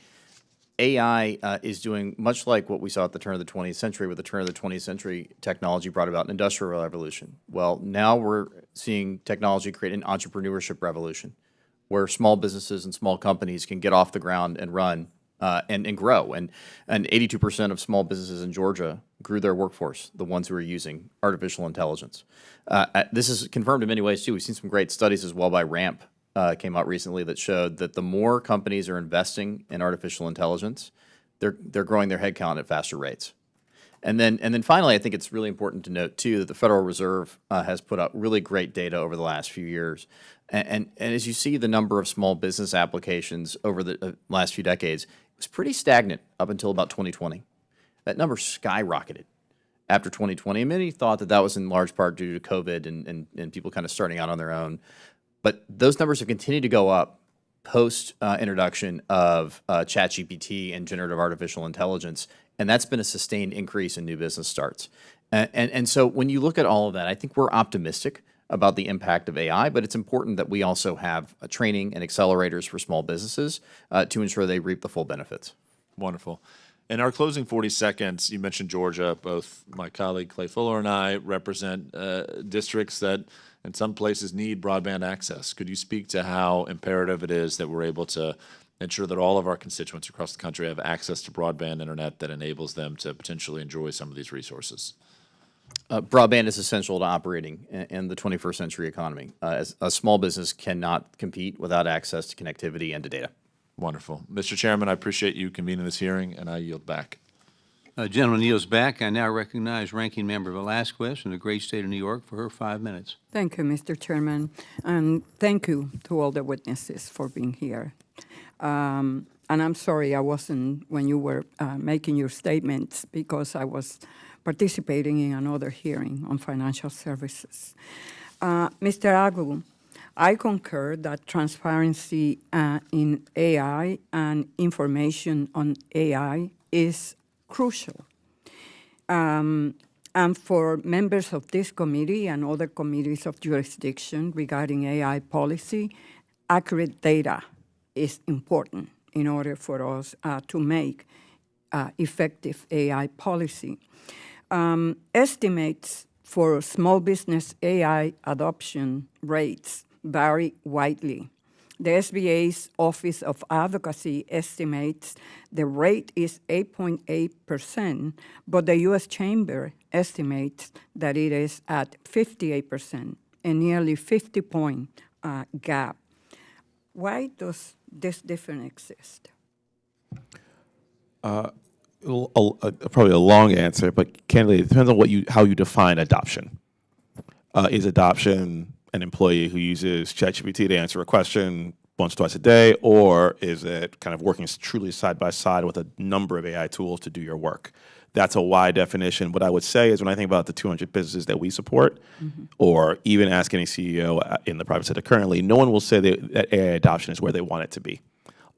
Speaker 3: is doing much like what we saw at the turn of the 20th century, with the turn of the 20th century technology brought about an industrial revolution. Well, now we're seeing technology create an entrepreneurship revolution, where small businesses and small companies can get off the ground and run and grow. And 82% of small businesses in Georgia grew their workforce, the ones who are using artificial intelligence. This is confirmed in many ways, too. We've seen some great studies as well by RAMP, came out recently that showed that the more companies are investing in artificial intelligence, they're growing their headcount at faster rates. And then finally, I think it's really important to note, too, that the Federal Reserve has put out really great data over the last few years. And as you see the number of small business applications over the last few decades, it was pretty stagnant up until about 2020. That number skyrocketed after 2020. And many thought that that was in large part due to COVID and people kind of starting out on their own. But those numbers have continued to go up post introduction of ChatGPT and generative artificial intelligence. And that's been a sustained increase in new business starts. And so when you look at all of that, I think we're optimistic about the impact of AI, but it's important that we also have training and accelerators for small businesses to ensure they reap the full benefits.
Speaker 19: Wonderful. In our closing 40 seconds, you mentioned Georgia. Both my colleague Clay Fuller and I represent districts that in some places need broadband access. Could you speak to how imperative it is that we're able to ensure that all of our constituents across the country have access to broadband internet that enables them to potentially enjoy some of these resources?
Speaker 3: Broadband is essential to operating in the 21st century economy. As a small business cannot compete without access to connectivity and to data.
Speaker 19: Wonderful. Mr. Chairman, I appreciate you convening this hearing, and I yield back.
Speaker 1: Gentleman yields back. I now recognize Ranking Member Velasquez from the great state of New York for her 5 minutes.
Speaker 20: Thank you, Mr. Chairman, and thank you to all the witnesses for being here. And I'm sorry I wasn't when you were making your statements because I was participating in another hearing on financial services. Mr. Aguh, I concur that transparency in AI and information on AI is crucial. And for members of this committee and other committees of jurisdiction regarding AI policy, accurate data is important in order for us to make effective AI policy. Estimates for small business AI adoption rates vary widely. The SBA's Office of Advocacy estimates the rate is 8.8%, but the U.S. Chamber estimates that it is at 58%, a nearly 50-point gap. Why does this difference exist?
Speaker 6: Probably a long answer, but candidly, it depends on how you define adoption. Is adoption an employee who uses ChatGPT to answer a question once or twice a day, or is it kind of working truly side by side with a number of AI tools to do your work? That's a wide definition. What I would say is when I think about the 200 businesses that we support, or even ask any CEO in the private sector currently, no one will say that AI adoption is where they want it to be.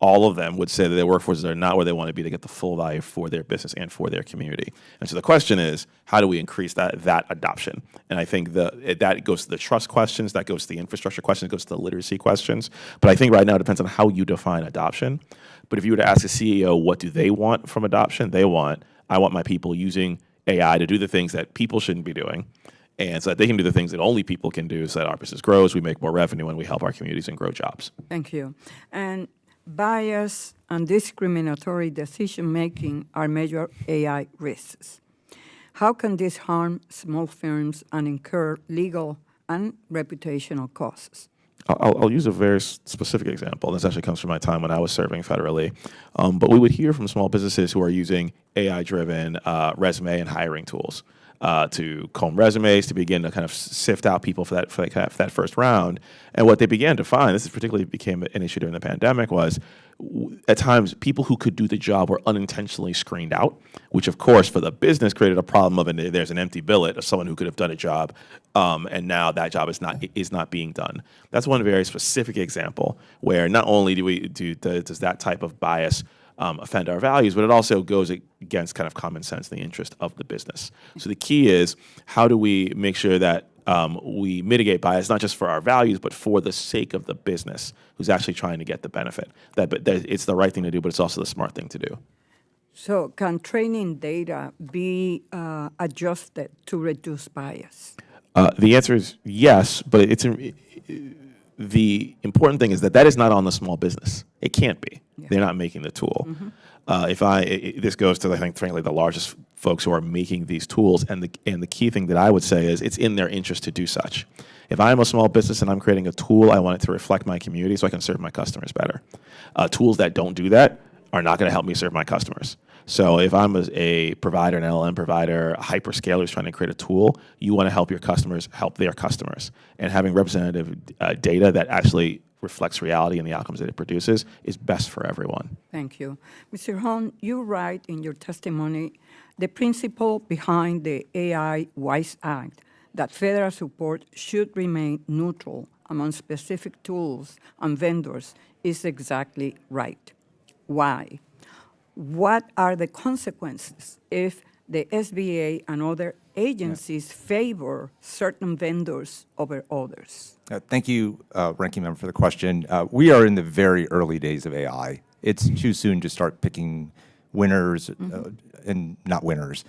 Speaker 6: all of them would say that their workforces are not where they want to be to get the full value for their business and for their community. And so the question is, how do we increase that adoption? And I think that goes to the trust questions, that goes to the infrastructure questions, goes to the literacy questions. But I think right now it depends on how you define adoption. But if you were to ask a CEO what do they want from adoption, I want my people using AI to do the things that people shouldn't be doing, and so that they can do the things that only people can do so that our business grows, we make more revenue, and we help our communities and grow jobs.
Speaker 20: Thank you. And bias and discriminatory decision-making are major AI risks. How can this harm small firms and incur legal and reputational costs?
Speaker 6: I'll use a very specific example. This actually comes from my time when I was serving federally. But we would hear from small businesses who are using AI-driven resume and hiring tools to comb resumes, to begin to kind of sift out people for that first round. And what they began to find, this particularly became an issue during the pandemic, was at times people who could do the job were unintentionally screened out, which of course for the business created a problem of there's an empty billet of someone who could have done a job, and now that job is not being done. That's one very specific example where not only does that type of bias offend our values, but it also goes against kind of common sense and the interest of the business. So the key is, how do we make sure that we mitigate bias, not just for our values, but for the sake of the business who's actually trying to get the benefit? That it's the right thing to do, but it's also the smart thing to do.
Speaker 20: So can training data be adjusted to reduce bias?
Speaker 6: The answer is yes, but the important thing is that is not on the small business. It can't be. Yeah. They're not making the tool. Mm-hmm. This goes to, I think, frankly, the largest folks who are making these tools, and the key thing that I would say is it's in their interest to do such. If I'm a small business and I'm creating a tool, I want it to reflect my community so I can serve my customers better. Tools that don't do that are not going to help me serve my customers. So if I'm a provider, an LLM provider, a hyperscaler who's trying to create a tool, you want to help your customers help their customers. And having representative data that actually reflects reality and the outcomes that it produces is best for everyone.
Speaker 20: Thank you. Mr. Hoang, you write in your testimony the principle behind the AI WISE Act that federal support should remain neutral among specific tools and vendors is exactly right. Why? What are the consequences if the SBA and other agencies favor certain vendors over others?
Speaker 5: Thank you, Ranking Member, for the question. We are in the very early days of AI. It's too soon to start picking winners and not winners.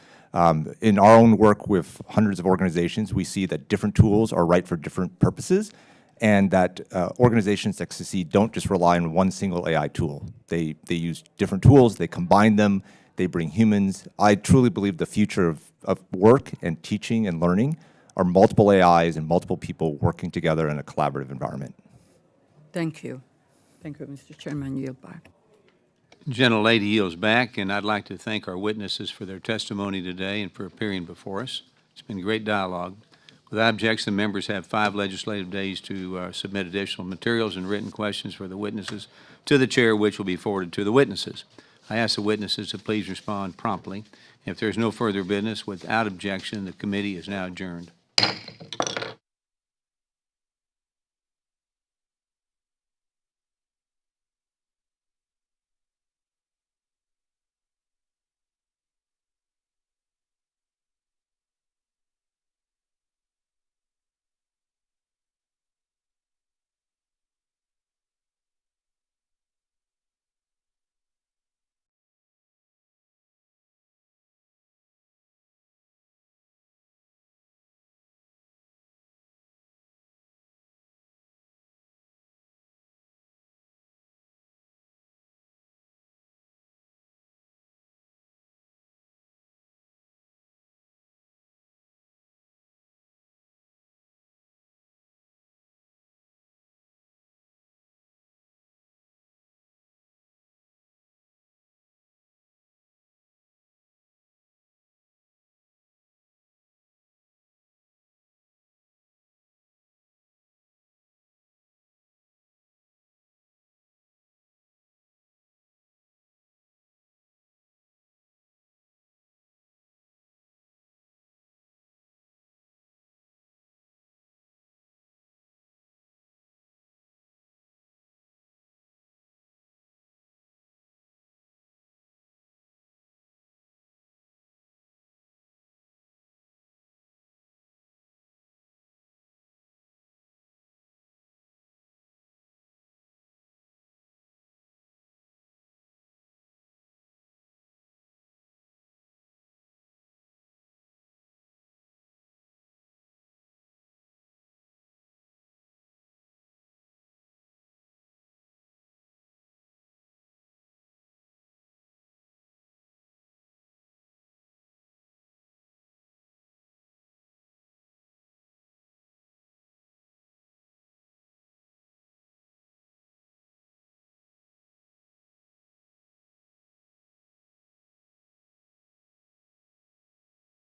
Speaker 5: In our own work with hundreds of organizations, we see that different tools are right for different purposes, and that organizations that succeed don't just rely on one single AI tool. They use different tools, they combine them, they bring humans. I truly believe the future of work and teaching and learning are multiple AIs and multiple people working together in a collaborative environment.
Speaker 20: Thank you. Thank you, Mr. Chairman. Yield back.
Speaker 1: Gentlelady yields back, and I'd like to thank our witnesses for their testimony today and for appearing before us. It's been great dialogue. Without objection, the members have 5 legislative days to submit additional materials and written questions for the witnesses to the chair, which will be forwarded to the witnesses. I ask the witnesses to please respond promptly. If there is no further business, without objection, the committee is now adjourned.